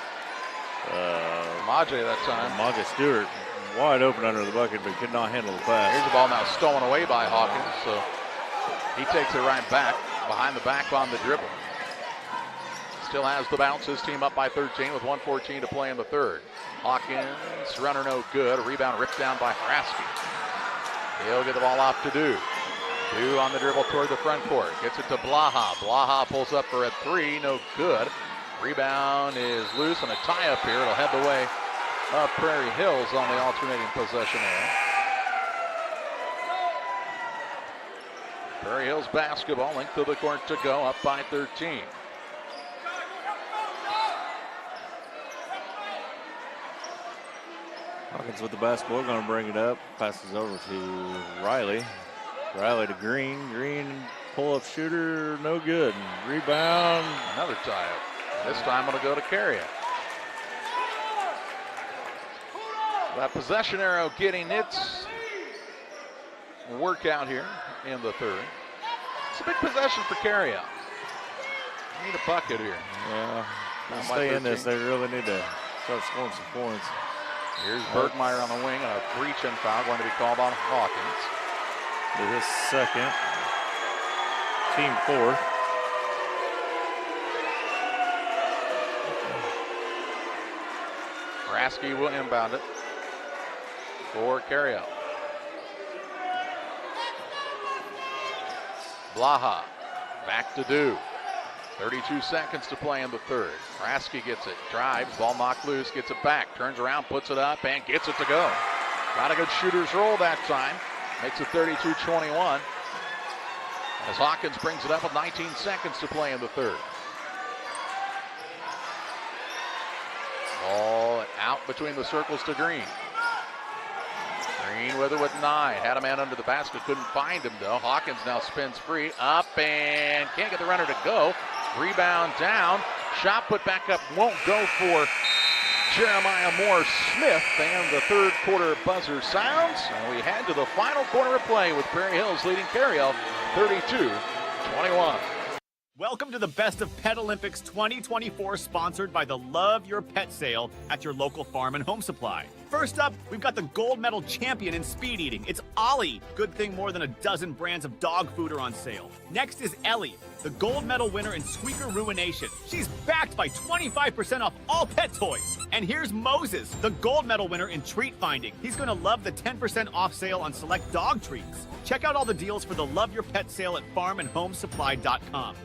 S1: Maje that time.
S16: Maje Stewart wide open under the bucket, but could not handle the pass.
S1: Here's the ball now stolen away by Hawkins, so he takes it right back, behind the back on the dribble. Still has the bounce, his team up by 13 with 1:14 to play in the third. Hawkins, runner no good, a rebound ripped down by Haraski. He'll get the ball off to Dew. Dew on the dribble toward the front court, gets it to Blaha. Blaha pulls up for a three, no good. Rebound is loose and a tie up here. It'll head the way of Prairie Hills on the alternating possession there. Prairie Hills basketball, length of the court to go, up by 13.
S16: Hawkins with the basketball, going to bring it up. Passes over to Riley. Riley to Green. Green pull-up shooter, no good. Rebound.
S1: Another tie-up. This time it'll go to Carriel. That possession arrow getting its work out here in the third. It's a big possession for Carriel. Need a bucket here.
S16: Yeah, to stay in this, they really need to start scoring some points.
S1: Here's Bergmeyer on the wing, and a reach-in foul going to be called on Hawkins.
S16: His second, team fourth.
S1: Raski will inbound it for Carriel. Blaha back to Dew. 32 seconds to play in the third. Raski gets it, drives, ball knocked loose, gets it back, turns around, puts it up, and gets it to go. Got a good shooter's roll that time. Makes it 32-21. As Hawkins brings it up with 19 seconds to play in the third. Ball out between the circles to Green. Green with it with 9. Had a man under the basket, couldn't find him though. Hawkins now spins free, up and can't get the runner to go. Rebound down, shot put back up, won't go for Jeremiah Moore-Smith, and the third quarter buzzer sounds, and we head to the final quarter of play with Prairie Hills leading Carriel 32-21.
S15: Welcome to the Best of Pet Olympics 2024, sponsored by the Love Your Pet sale at your local farm and home supply. First up, we've got the gold medal champion in speed eating. It's Ollie. Good thing more than a dozen brands of dog food are on sale. Next is Ellie, the gold medal winner in squeaker ruination. She's backed by 25% off all pet toys. And here's Moses, the gold medal winner in treat finding. He's going to love the 10% off sale on select dog treats. Check out all the deals for the Love Your Pet sale at farmandhomesupply.com.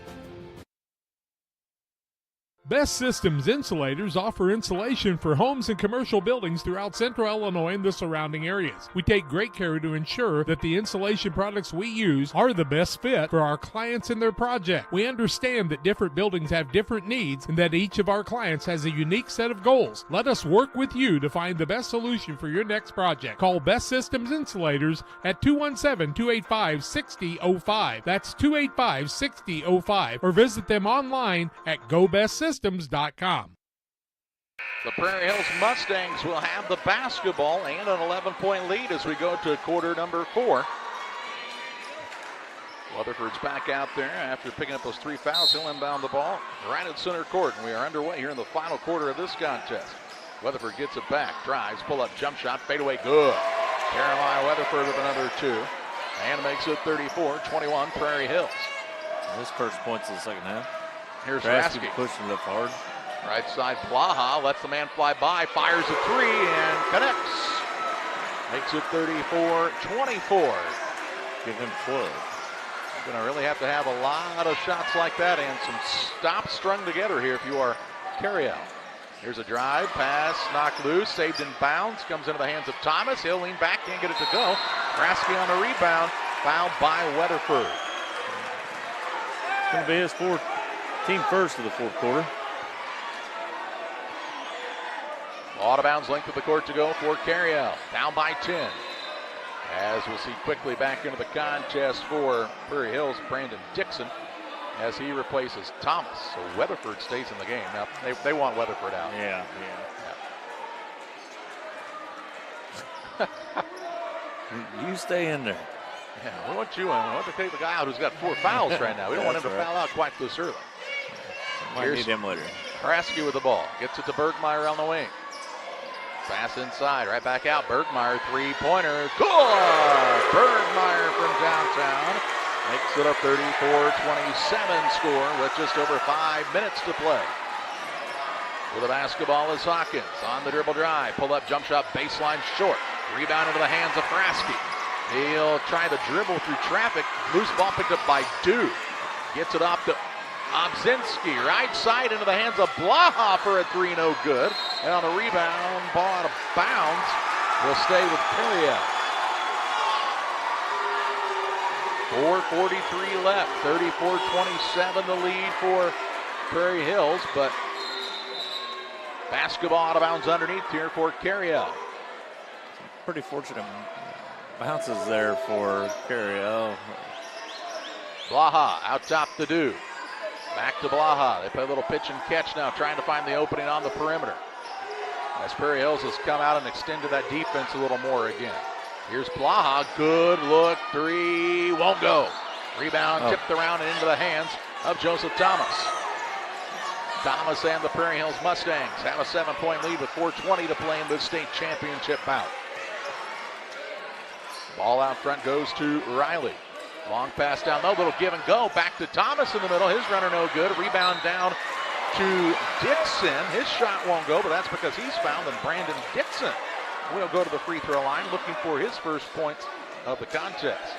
S8: Best Systems Insulators offer insulation for homes and commercial buildings throughout central Illinois and the surrounding areas. We take great care to ensure that the insulation products we use are the best fit for our clients and their project. We understand that different buildings have different needs and that each of our clients has a unique set of goals. Let us work with you to find the best solution for your next project. Call Best Systems Insulators at 217-285-6005. That's 285-6005. Or visit them online at GoBestSystems.com.
S1: The Prairie Hills Mustangs will have the basketball and an 11-point lead as we go to quarter number 4. Weatherford's back out there after picking up those 3 fouls. He'll inbound the ball right at center court, and we are underway here in the final quarter of this contest. Weatherford gets it back, drives, pull-up, jump shot, fadeaway, good. Jeremiah Weatherford with another 2, and makes it 34-21 Prairie Hills.
S16: His first points in the second half.
S1: Here's Raski
S16: pushing it up hard.
S1: Right side, Blaha lets the man fly by, fires a 3 and connects. Makes it 34-24.
S16: Give him 12.
S1: You're going to really have to have a lot of shots like that and some stops strung together here if you are Carriel. Here's a drive, pass, knocked loose, saved in bounds, comes into the hands of Thomas. He'll lean back, can't get it to go. Rasky on the rebound, fouled by Weatherford.
S16: It's going to be his team first of the fourth quarter.
S1: Out of bounds, length of the court to go for Carriel. Down by 10. As we'll see quickly back into the contest for Prairie Hills, Brandon Dixon, as he replaces Thomas. So Weatherford stays in the game. Now, they want Weatherford out.
S16: Yeah. You stay in there.
S1: Yeah, we want you in. We want to take the guy out who's got 4 fouls right now. We don't want him to foul out quite this early.
S16: Might need him later.
S1: Kraske with the ball. Gets it to Bergmeyer on the wing. Pass inside, right back out. Bergmeyer, three-pointer. Good! Bergmeyer from downtown makes it a 34-27 score with just over 5 minutes to play. With the basketball is Hawkins on the dribble drive. Pull up, jump shot, baseline short. Rebound into the hands of Kraske. He'll try to dribble through traffic. Loose ball picked up by Dew. Gets it off to Obzinski, right side into the hands of Blaha for a three, no good. And on the rebound, ball out of bounds, will stay with Carriel. 4:43 left, 34-27 the lead for Prairie Hills, but basketball out of bounds underneath here for Carriel.
S16: Pretty fortunate bounces there for Carriel.
S1: Blaha out top to Dew. Back to Blaha. They play a little pitch and catch now, trying to find the opening on the perimeter. As Prairie Hills has come out and extended that defense a little more again. Here's Blaha. Good look. Three. Won't go. Rebound tipped around and into the hands of Joseph Thomas. Thomas and the Prairie Hills Mustangs have a 7-point lead with 4:20 to play in the state championship bout. Ball out front goes to Riley. Long pass down low, little give and go. Back to Thomas in the middle. His runner no good. Rebound down to Dixon. His shot won't go, but that's because he's fouled. And Brandon Dixon will go to the free throw line looking for his first points of the contest.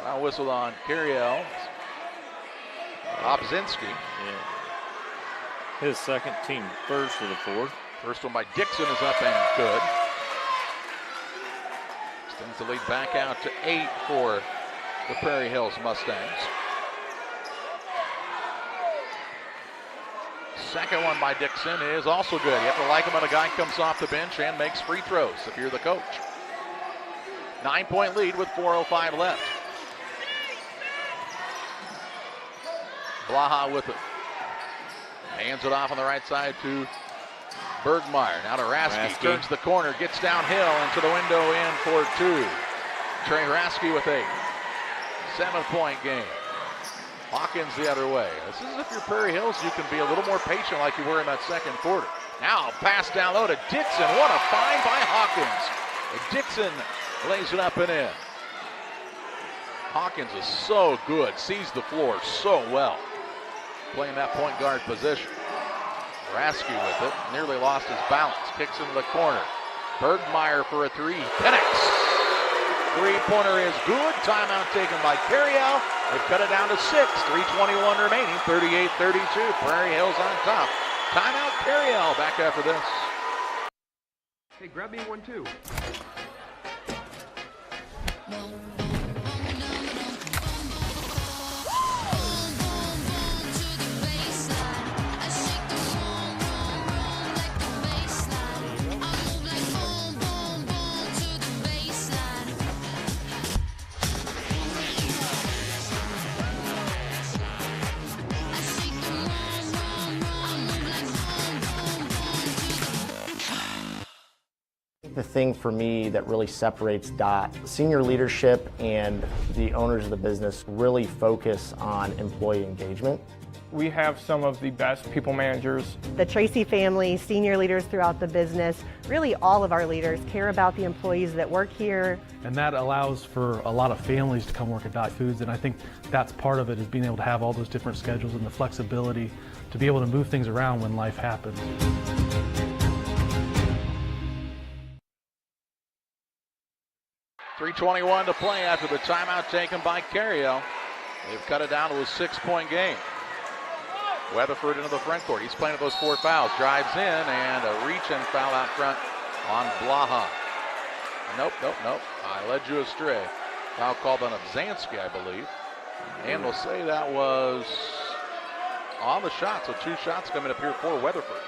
S1: Foul whistle on Carriel. Obzinski.
S16: Yeah. His second, team first of the fourth.
S1: First one by Dixon is up and good. Extends the lead back out to 8 for the Prairie Hills Mustangs. Second one by Dixon is also good. You have to like him when a guy comes off the bench and makes free throws if you're the coach. 9-point lead with 4:05 left. Blaha with it. Hands it off on the right side to Bergmeyer. Now to Rasky. Turns the corner, gets downhill into the window in for 2. Trey Rasky with a 7-point game. Hawkins the other way. This is if you're Prairie Hills, you can be a little more patient like you were in that second quarter. Now pass down low to Dixon. What a find by Hawkins. Dixon lays it up and in. Hawkins is so good, sees the floor so well, playing that point guard position. Rasky with it, nearly lost his balance, kicks into the corner. Bergmeyer for a 3, connects. Three-pointer is good, timeout taken by Carriel. They've cut it down to 6, 3:21 remaining, 38-32. Prairie Hills on top. Timeout Carriel, back after this.
S14: Hey, grab me one too.
S19: The thing for me that really separates DOT, senior leadership and the owners of the business really focus on employee engagement.
S20: We have some of the best people managers.
S21: The Tracy family, senior leaders throughout the business, really all of our leaders care about the employees that work here.
S22: And that allows for a lot of families to come work at DOT Foods, and I think that's part of it, is being able to have all those different schedules and the flexibility to be able to move things around when life happens.
S1: 3:21 to play after the timeout taken by Carriel. They've cut it down to a 6-point game. Weatherford into the front court. He's playing with those 4 fouls. Drives in, and a reach-in foul out front on Blaha. Nope. I led you astray. Foul called on Obzanski, I believe. And we'll say that was on the shot. So 2 shots coming up here for Weatherford.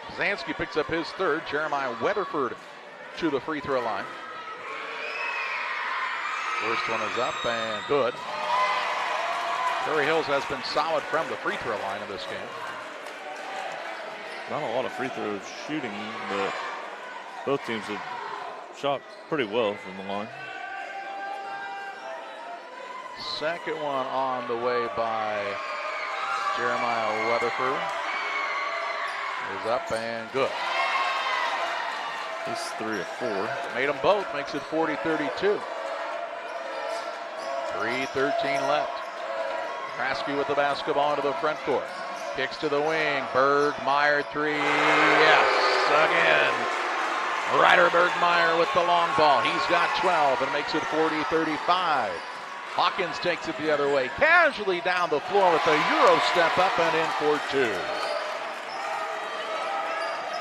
S1: Obzanski picks up his 3rd. Jeremiah Weatherford to the free throw line. First one is up and good. Prairie Hills has been solid from the free throw line in this game.
S16: Not a lot of free throws shooting, but both teams have shot pretty well from the line.
S1: Second one on the way by Jeremiah Weatherford. Is up and good.
S16: He's 3 of 4.
S1: Made them both, makes it 40-32. 3:13 left. Rasky with the basketball into the front court. Kicks to the wing. Bergmeyer 3. Yes, again. Ryder Bergmeyer with the long ball. He's got 12 and makes it 40-35. Hawkins takes it the other way. Casually down the floor with a Euro step up and in for 2.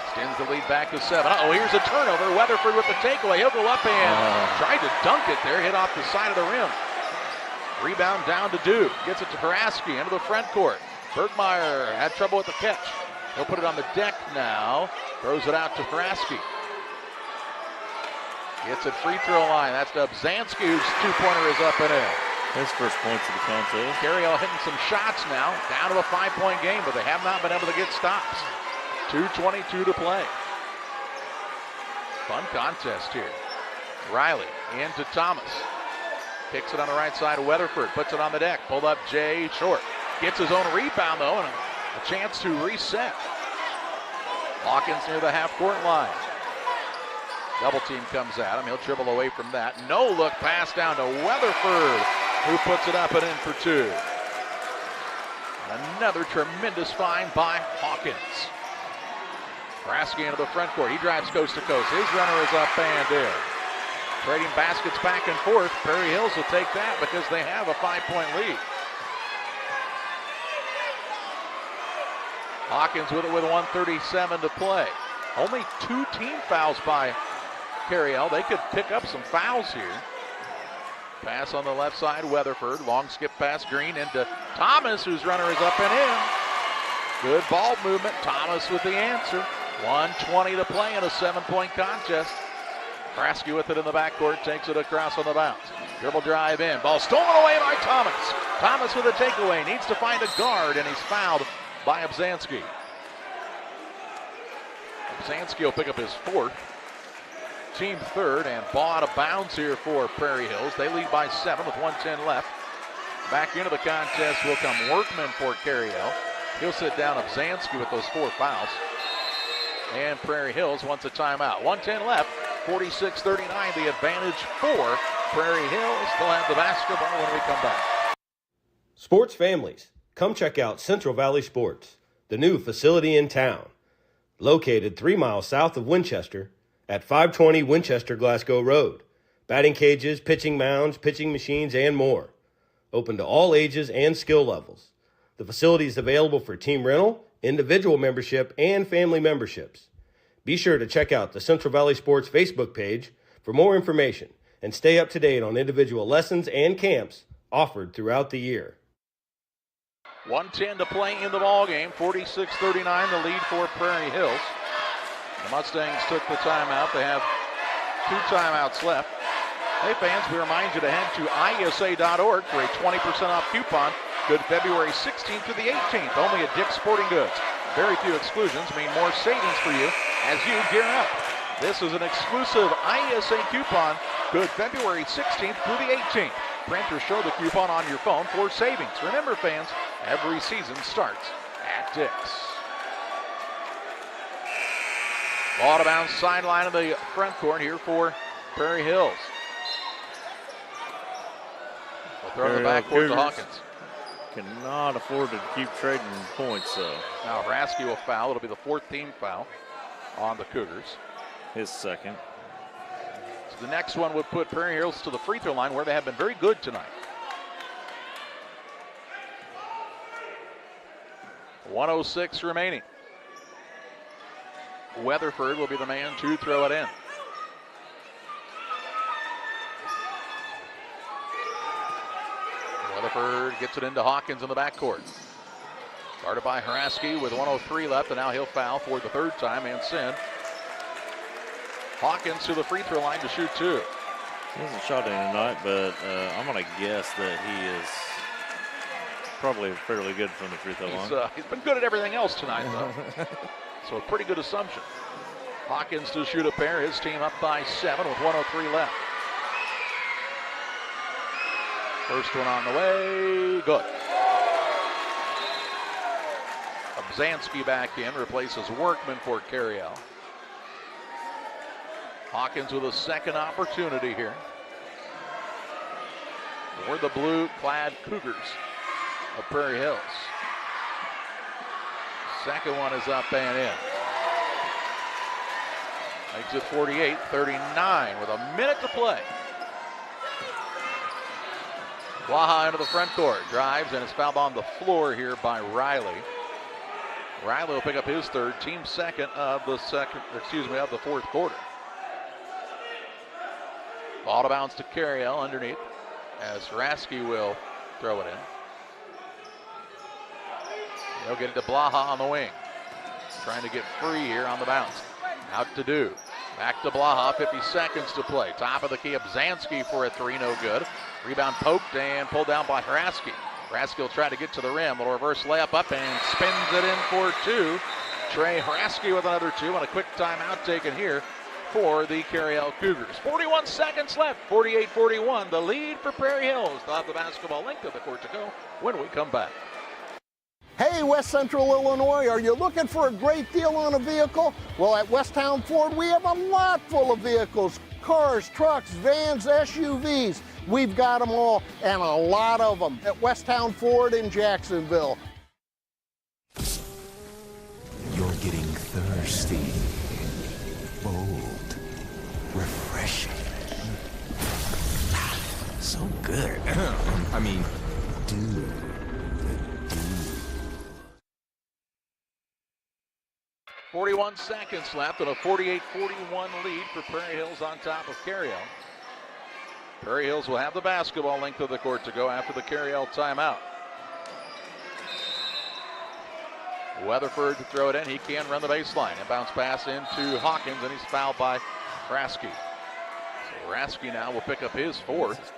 S1: Extends the lead back to 7. Here's a turnover. Weatherford with the takeaway. He'll go up and tried to dunk it there. Hit off the side of the rim. Rebound down to Duke. Gets it to Karasky into the front court. Bergmeyer had trouble with the catch. He'll put it on the deck now. Throws it out to Karasky. Gets it free throw line. That's to Obzanski, whose 2-pointer is up and in.
S16: His first points of the contest.
S1: Carriel hitting some shots now. Down to a 5-point game, but they have not been able to get stops. 2:22 to play. Fun contest here. Riley into Thomas. Kicks it on the right side of Weatherford. Puts it on the deck. Pulled up Jay Short. Gets his own rebound, though, and a chance to reset. Hawkins near the half-court line. Double team comes at him. He'll dribble away from that. No look pass down to Weatherford, who puts it up and in for 2. Another tremendous find by Hawkins. Brasky into the front court. He drives coast to coast. His runner is up and in. Trading baskets back and forth. Prairie Hills will take that because they have a 5-point lead. Hawkins with it with 1:37 to play. Only 2 team fouls by Carriel. They could pick up some fouls here. Pass on the left side, Weatherford. Long skip pass, Green into Thomas, whose runner is up and in. Good ball movement. Thomas with the answer. 1:20 to play in a 7-point contest. Brasky with it in the backcourt, takes it across on the bounce. Dribble drive in. Ball stolen away by Thomas. Thomas with a takeaway. Needs to find a guard, and he's fouled by Obzanski. Obzanski will pick up his 4th. Team 3rd, and ball out of bounds here for Prairie Hills. They lead by 7 with 1:10 left. Back into the contest will come Workman for Carriel. He'll sit down Obzanski with those 4 fouls. And Prairie Hills wants a timeout. 1:10 left. 46-39, the advantage for Prairie Hills. They'll have the basketball when we come back.
S2: Sports families, come check out Central Valley Sports, the new facility in town. Located 3 miles south of Winchester at 520 Winchester Glasgow Road. Batting cages, pitching mounds, pitching machines, and more. Open to all ages and skill levels. The facility is available for team rental, individual membership, and family memberships. Be sure to check out the Central Valley Sports Facebook page for more information and stay up to date on individual lessons and camps offered throughout the year.
S1: 1:10 to play in the ballgame. 46-39, the lead for Prairie Hills. The Mustangs took the timeout. They have 2 timeouts left. Hey fans, we remind you to head to IESA.org for a 20% off coupon. Good February 16th through the 18th. Only at Dick's Sporting Goods. Very few exclusions mean more savings for you as you gear up. This is an exclusive IESA coupon. Good February 16th through the 18th. Print or show the coupon on your phone for savings. Remember fans, every season starts at Dick's. Ball out of bounds, sideline of the front court here for Prairie Hills. We'll throw the backcourt to Hawkins.
S16: Cannot afford to keep trading points, though.
S1: Now Rasky will foul. It'll be the 4th team foul on the Cougars.
S16: His 2nd.
S1: It's The next one would put Prairie Hills to the free throw line, where they have been very good tonight. 1:06 remaining. Weatherford will be the man to throw it in. Weatherford gets it into Hawkins in the backcourt. Guarded by Haraski with 1:03 left, and now he'll foul for the third time and send Hawkins to the free throw line to shoot two.
S16: He hasn't shot any tonight, but I'm going to guess that he is probably fairly good from the free throw line.
S1: He's been good at everything else tonight, though. So a pretty good assumption. Hawkins to shoot a pair. His team up by 7 with 1:03 left. First one on the way. Good. Obzanski back in, replaces Workman for Carriel. Hawkins with a second opportunity here for the blue-clad Cougars of Prairie Hills. Second one is up and in. Makes it 48-39 with a minute to play. Blaha into the front court, drives, and is fouled on the floor here by Riley. Riley will pick up his third, team second of the fourth quarter. Ball to bounce to Carriel underneath as Haraski will throw it in. He'll get it to Blaha on the wing. Trying to get free here on the bounce. Out to do. Back to Blaha, 50 seconds to play. Top of the key, Obzanski for a three, no good. Rebound poked and pulled down by Haraski. Haraski will try to get to the rim. A reverse layup up and spins it in for two. Trey Haraski with another two, and a quick timeout taken here for the Carriel Cougars. 41 seconds left, 48-41. The lead for Prairie Hills. They'll have the basketball length of the court to go when we come back.
S17: Hey, West Central Illinois, are you looking for a great deal on a vehicle? Well, at Westtown Ford, we have a lot full of vehicles. Cars, trucks, vans, SUVs. We've got them all, and a lot of them at Westtown Ford in Jacksonville.
S9: You're getting thirsty. Bold. Refreshing. So good. I mean, dude.
S1: 41 seconds left and a 48-41 lead for Prairie Hills on top of Carriel. Prairie Hills will have the basketball length of the court to go after the Carriel timeout. Weatherford to throw it in. He can run the baseline. And bounce pass into Hawkins, and he's fouled by Haraski. So Haraski now will pick up his fourth.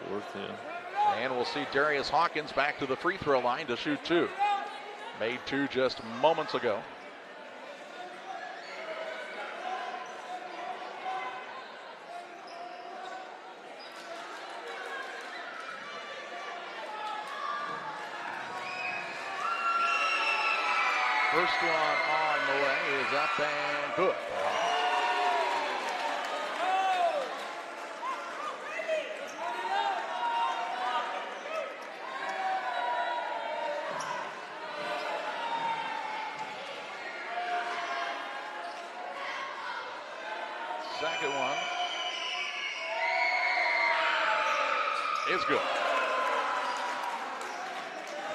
S1: And we'll see Darius Hawkins back to the free throw line to shoot two. Made two just moments ago. First one on the way is up and good. Second one is good.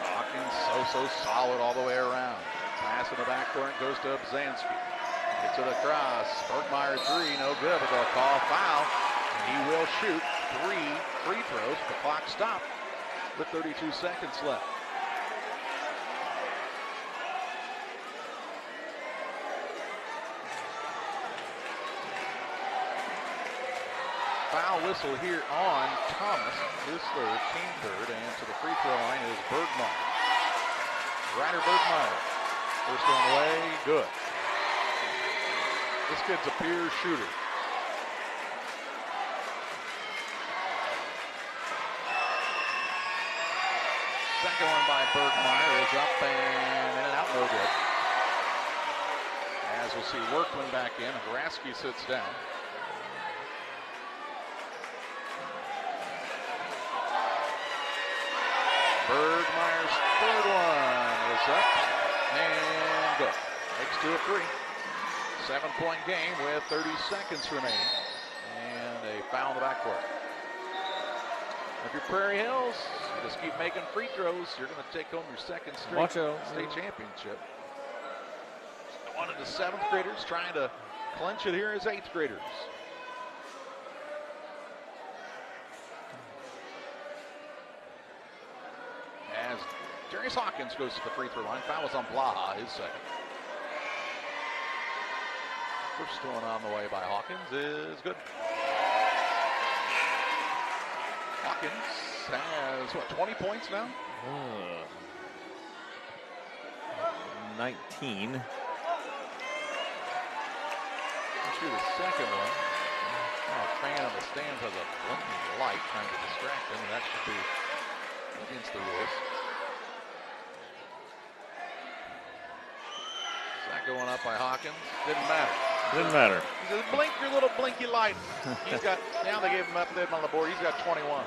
S1: Hawkins so solid all the way around. Pass in the backcourt goes to Obzanski. Gets it across. Bergmeyer three, no good, but they'll call foul. And he will shoot 3 free throws. The clock stopped with 32 seconds left. Foul whistle here on Thomas. His third, team third, and to the free throw line is Bergmeyer. Ryder Bergmeyer. First on the way, good. This kid's a pure shooter. Second one by Bergmeyer is up and in and out, no good. As we'll see Workman back in, Haraski sits down. Bergmeyer's third one is up. And good. Makes two of three. 7-point game with 30 seconds remaining. And a foul in the backcourt. If you're Prairie Hills, you just keep making free throws. You're going to take home your second straight state championship. One of the 7th graders trying to clinch it here as 8th graders. As Darius Hawkins goes to the free throw line. Foul was on Blaha, his second. First one on the way by Hawkins is good. Hawkins has, 20 points now?
S16: 19.
S1: Let's do the second one. A fan on the stands has a blinking light trying to distract him, and that should be against the rules. That going up by Hawkins. Didn't matter.
S16: Didn't matter.
S1: He says, blink your little blinky light. He's got, now they gave him up there on the board. He's got 21.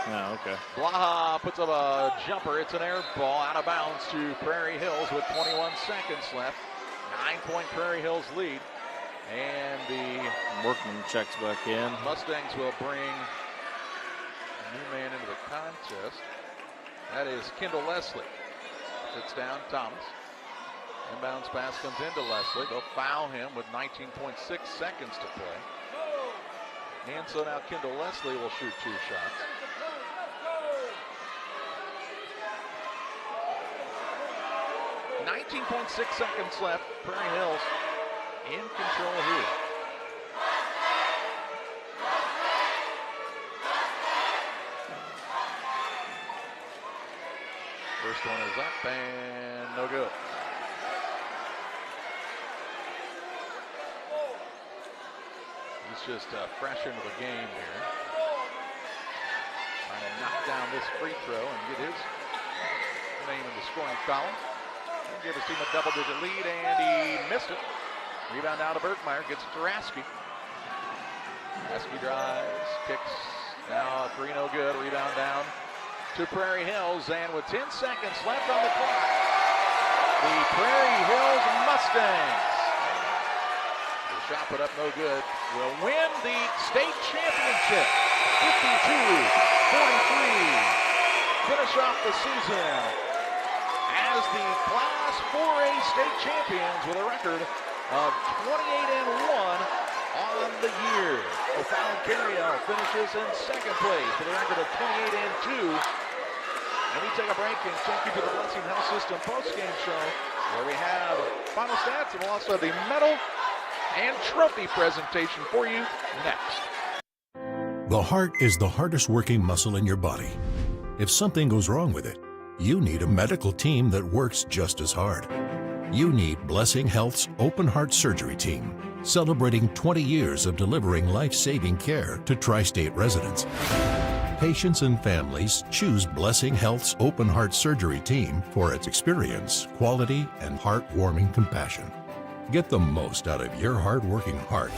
S16: Oh, okay.
S1: Blaha puts up a jumper. It's an air ball out of bounds to Prairie Hills with 21 seconds left. 9-point Prairie Hills lead. And the
S16: Workman checks back in.
S1: Mustangs will bring a new man into the contest. That is Kendall Leslie. Sits down Thomas. Inbounds pass comes into Leslie. They'll foul him with 19.6 seconds to play. And so now Kendall Leslie will shoot 2 shots. .6 seconds left. Prairie Hills in control here. First one is up and no good. He's just fresh into the game here. Trying to knock down this free throw and get his name in the scoring column. He'll give his team a double-digit lead, and he missed it. Rebound now to Bergmeyer, gets it to Rasky. Rasky drives, kicks, now 3 no good. Rebound down to Prairie Hills, and with 10 seconds left on the clock, the Prairie Hills Mustangs, the shot put up no good, will win the state championship. 52-43. Finish off the season as the Class 4A state champions with a record of 28-1 on the year. O'Fallon Carriel finishes in second place with a record of 28-2. And we take a break and take you to the Blessing Health System post-game show, where we have final stats and we'll also have the medal and trophy presentation for you next.
S7: The heart is the hardest working muscle in your body. If something goes wrong with it, you need a medical team that works just as hard. You need Blessing Health's Open Heart Surgery Team, celebrating 20 years of delivering life-saving care to tri-state residents. Patients and families choose Blessing Health's Open Heart Surgery Team for its experience, quality, and heartwarming compassion. Get the most out of your hard-working heart.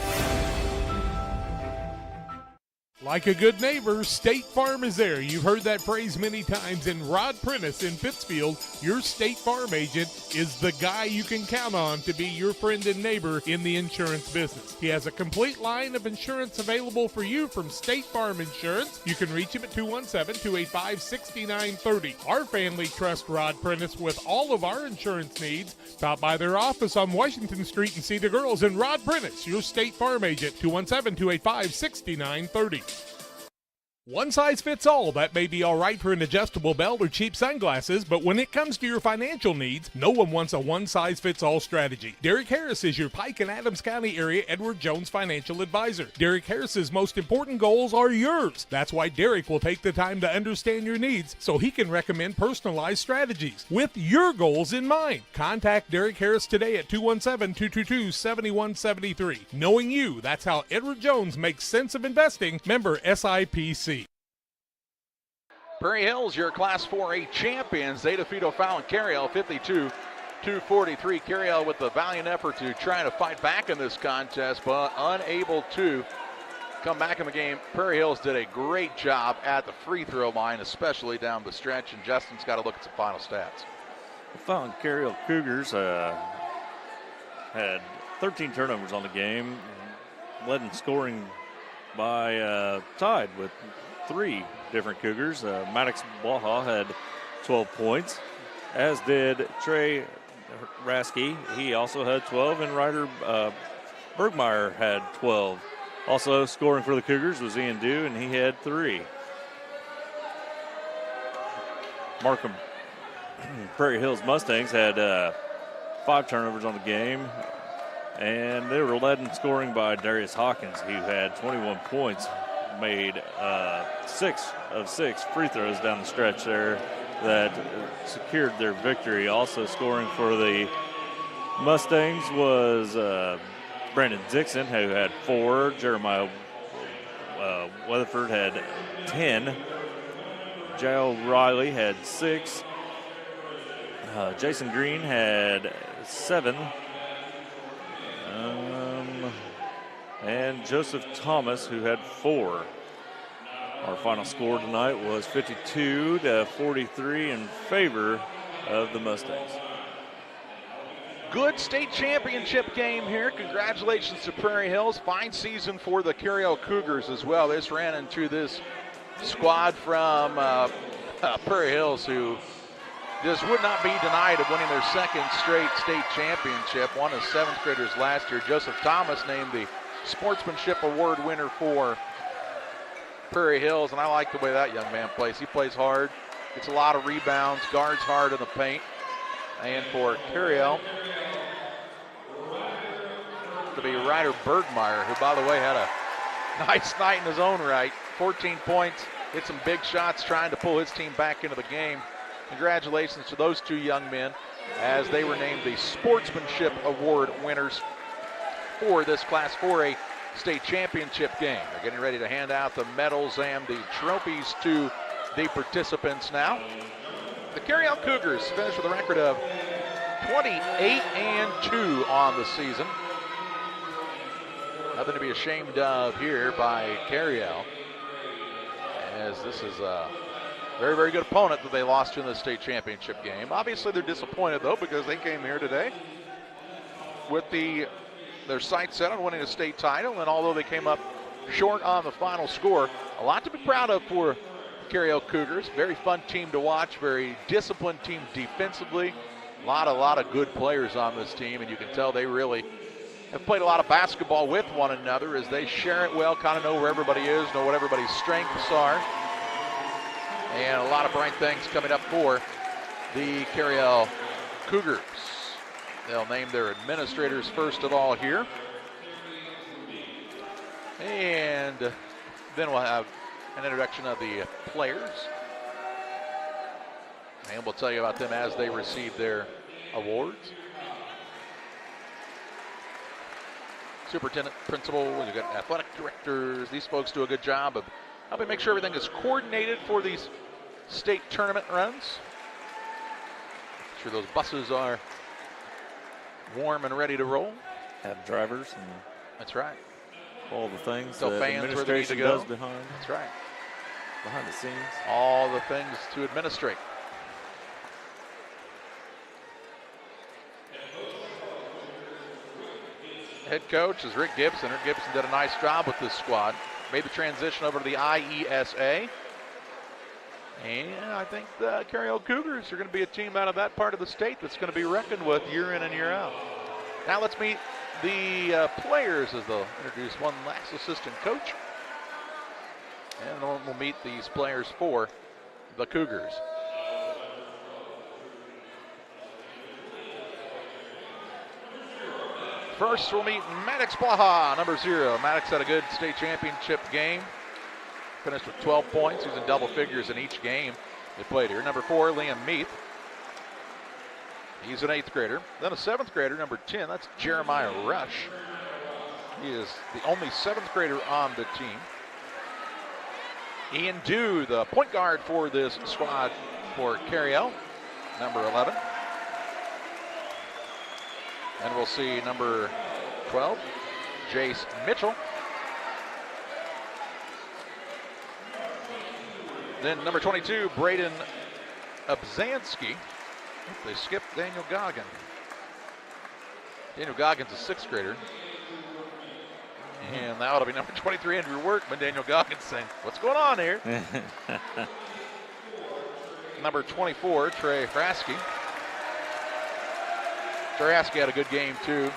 S8: Like a good neighbor, State Farm is there. You've heard that phrase many times. And Rod Prentice in Pittsfield, your State Farm agent, is the guy you can count on to be your friend and neighbor in the insurance business. He has a complete line of insurance available for you from State Farm Insurance. You can reach him at 217-285-6930. Our family trusts Rod Prentice with all of our insurance needs. Stop by their office on Washington Street and see the girls. And Rod Prentice, your State Farm agent, 217-285-6930. One size fits all. That may be all right for an adjustable belt or cheap sunglasses, but when it comes to your financial needs, no one wants a one-size-fits-all strategy. Derek Harris is your Pike and Adams County area Edward Jones financial advisor. Derek Harris's most important goals are yours. That's why Derek will take the time to understand your needs so he can recommend personalized strategies with your goals in mind. Contact Derek Harris today at 217-222-7173. Knowing you, that's how Edward Jones makes sense of investing. Member SIPC.
S1: Prairie Hills, your Class 4A champions. They defeat O'Fallon Carriel 52-43. Carriel with the valiant effort to try to fight back in this contest, but unable to come back in the game. Prairie Hills did a great job at the free throw line, especially down the stretch, and Justin's got to look at some final stats.
S16: O'Fallon Carriel Cougars had 13 turnovers on the game, led in scoring tied with 3 different Cougars. Maddox Blaha had 12 points, as did Trey Rasky. He also had 12, and Ryder Bergmeyer had 12. Also scoring for the Cougars was Ian Dew, and he had 3. Markham Prairie Hills Mustangs had 5 turnovers on the game, and they were led in scoring by Darius Hawkins, who had 21 points, made 6 of 6 free throws down the stretch there that secured their victory. Also scoring for the Mustangs was Brandon Dixon, who had 4. Jeremiah Weatherford had 10. Jael Riley had 6. Jason Green had 7. And Joseph Thomas, who had 4. Our final score tonight was 52-43 in favor of the Mustangs.
S1: Good state championship game here. Congratulations to Prairie Hills. Fine season for the Carriel Cougars as well. This ran into this squad from Prairie Hills, who just would not be denied of winning their 2nd straight state championship. One of 7th graders last year. Joseph Thomas named the Sportsmanship Award winner for Prairie Hills, and I like the way that young man plays. He plays hard, gets a lot of rebounds, guards hard in the paint. And for Carriel, to be Ryder Bergmeyer, who, by the way, had a nice night in his own right. 14 points, hit some big shots trying to pull his team back into the game. Congratulations to those 2 young men, as they were named the Sportsmanship Award winners for this Class 4A state championship game. They're getting ready to hand out the medals and the trophies to the participants now. The Carriel Cougars finished with a record of 28-2 on the season. Nothing to be ashamed of here by Carriel, as this is a very, very good opponent that they lost to in the state championship game. Obviously, they're disappointed, though, because they came here today with their sights set on winning a state title, and although they came up short on the final score, a lot to be proud of for Carriel Cougars. Very fun team to watch, very disciplined team defensively. A lot of good players on this team, and you can tell they really have played a lot of basketball with one another as they share it well, kind of know where everybody is, know what everybody's strengths are. And a lot of bright things coming up for the Carriel Cougars. They'll name their administrators first of all here. And then we'll have an introduction of the players. And we'll tell you about them as they receive their awards. Superintendent, principal, you've got athletic directors. These folks do a good job of helping make sure everything is coordinated for these state tournament runs. Make sure those buses are warm and ready to roll.
S16: Have drivers and
S1: that's right.
S16: All the things
S1: Tell
S16: that
S1: fans where they need to
S16: administration
S1: go.
S16: does behind the scenes.
S1: All the things to administrate. Head coach is Rick Gibson. Rick Gibson did a nice job with this squad. Made the transition over to the IESA. And I think the Carriel Cougars are going to be a team out of that part of the state that's going to be reckoned with year in and year out. Now let's meet the players as they'll introduce one last assistant coach. And then we'll meet these players for the Cougars. First, we'll meet Maddox Blaha, number 0. Maddox had a good state championship game. Finished with 12 points. He was in double figures in each game they played here. Number 4, Liam Meath. He's an 8th grader. Then a 7th grader, number 10. That's Jeremiah Rush. He is the only 7th grader on the team. Ian Dew, the point guard for this squad for Carriel, number 11. And we'll see number 12, Jace Mitchell. Then number 22, Braden Obzanski. They skipped Daniel Goggin. Daniel Goggins a 6th grader. And now it'll be number 23, Andrew Workman. Daniel Goggins saying, what's going on here? Number 24, Trey Frasky. Trey Frasky had a good game, too.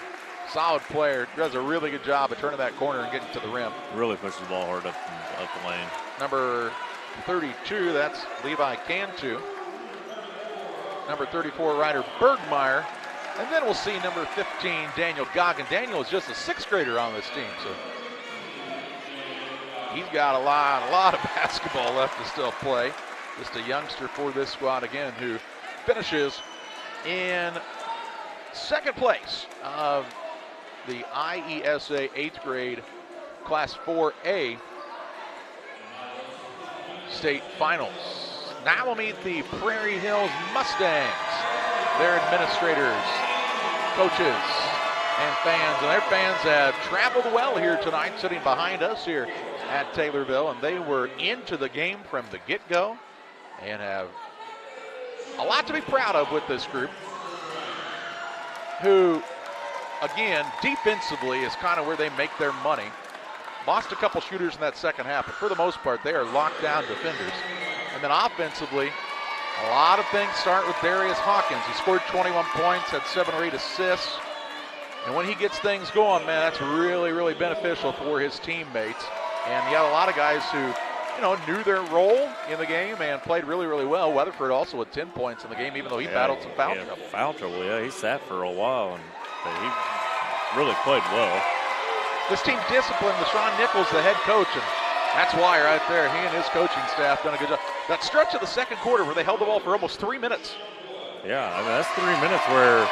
S1: Solid player. Does a really good job of turning that corner and getting to the rim.
S16: Really pushes the ball hard up the lane.
S1: Number 32, that's Levi Cantu. Number 34, Ryder Bergmeyer. And then we'll see number 15, Daniel Goggins. Daniel is just a sixth grader on this team, so he's got a lot of basketball left to still play. Just a youngster for this squad again, who finishes in second place of the IESA 8th grade Class 4A state finals. Now we'll meet the Prairie Hills Mustangs, their administrators, coaches, and fans. And their fans have traveled well here tonight, sitting behind us here at Taylorville, and they were into the game from the get-go and have a lot to be proud of with this group, who, again, defensively is kind of where they make their money. Lost a couple shooters in that second half, but for the most part, they are locked down defenders. And then offensively, a lot of things start with Darius Hawkins. He scored 21 points, had 7 or 8 assists. And when he gets things going, man, that's really, really beneficial for his teammates. And you had a lot of guys who, knew their role in the game and played really, really well. Weatherford also with 10 points in the game, even though he battled some foul trouble.
S16: Foul trouble, yeah. He sat for a while, and he really played well.
S1: This team disciplined Sean Nichols, the head coach, and that's why right there, he and his coaching staff done a good job. That stretch of the second quarter where they held the ball for almost 3 minutes.
S16: Yeah, I mean, that's 3 minutes where,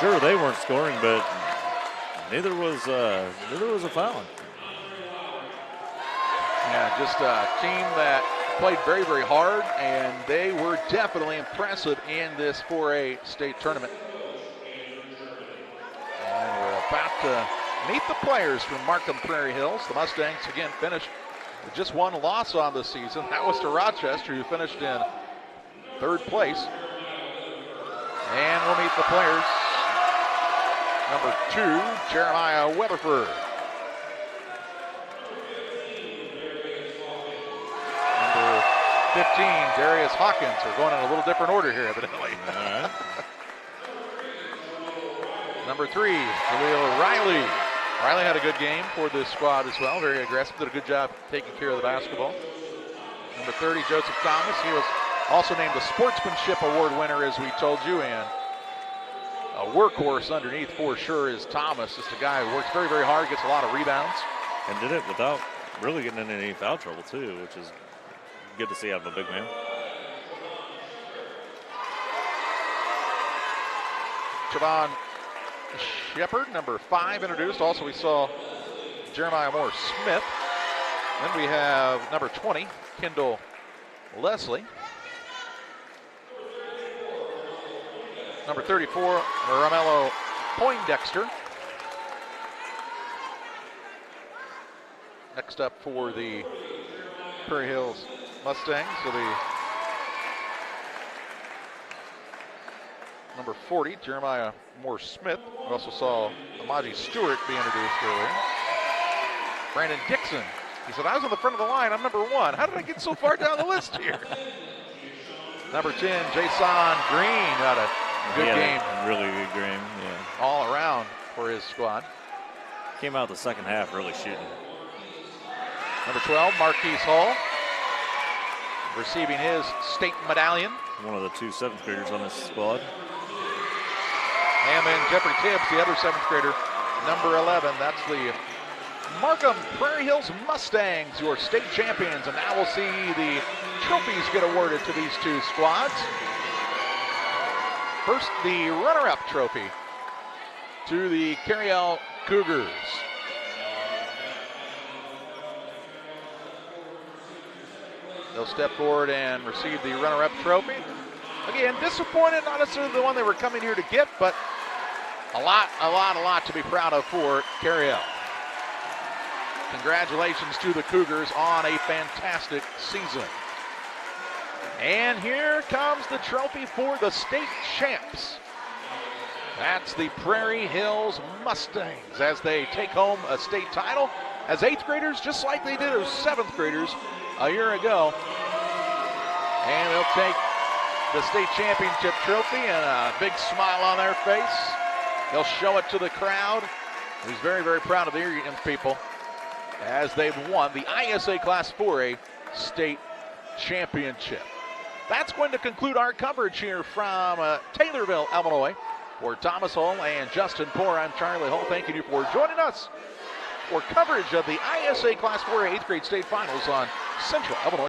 S16: sure, they weren't scoring, but neither was a foul.
S1: Yeah, just a team that played very, very hard, and they were definitely impressive in this 4A state tournament. And we're about to meet the players from Markham Prairie Hills. The Mustangs, again, finished with just one loss on the season. That was to Rochester, who finished in third place. And we'll meet the players. Number 2, Jeremiah Weatherford. Number 15, Darius Hawkins. We're going in a little different order here, evidently.
S16: All right.
S1: Number 3, Jaleel Riley. Riley had a good game for this squad as well. Very aggressive, did a good job taking care of the basketball. Number 30, Joseph Thomas. He was also named the Sportsmanship Award winner, as we told you, and a workhorse underneath for sure is Thomas. Just a guy who works very, very hard, gets a lot of rebounds.
S16: And did it without really getting into any foul trouble, too, which is good to see out of a big man.
S1: Javon Shepard, number 5, introduced. Also, we saw Jeremiah Moore Smith. Then we have number 20, Kendall Leslie. Number 34, Romello Poindexter. Next up for the Prairie Hills Mustangs will be number 40, Jeremiah Moore Smith. We also saw Amaji Stewart be introduced earlier. Brandon Dixon. He said, I was on the front of the line. I'm number 1. How did I get so far down the list here? Number 10, Jason Green. Had a good game.
S16: Really good game, yeah.
S1: All around for his squad.
S16: Came out the second half really shooting.
S1: Number 12, Marquise Hall. Receiving his state medallion.
S16: One of the 2 7th graders on this squad.
S1: And then Jeffrey Tibbs, the other 7th grader, number 11. That's the Markham Prairie Hills Mustangs, your state champions. And now we'll see the trophies get awarded to these 2 squads. First, the runner-up trophy to the Carriel Cougars. They'll step forward and receive the runner-up trophy. Again, disappointed, not necessarily the one they were coming here to get, but a lot to be proud of for Carriel. Congratulations to the Cougars on a fantastic season. And here comes the trophy for the state champs. That's the Prairie Hills Mustangs as they take home a state title as 8th graders, just like they did as 7th graders a year ago. And they'll take the state championship trophy and a big smile on their face. They'll show it to the crowd, who's very, very proud of their young people as they've won the IESA Class 4A state championship. That's going to conclude our coverage here from Taylorville, Illinois. For Thomas Hull and Justin Poor, I'm Charlie Hull. Thanking you for joining us for coverage of the IESA Class 4A 8th grade state finals on Central Illinois.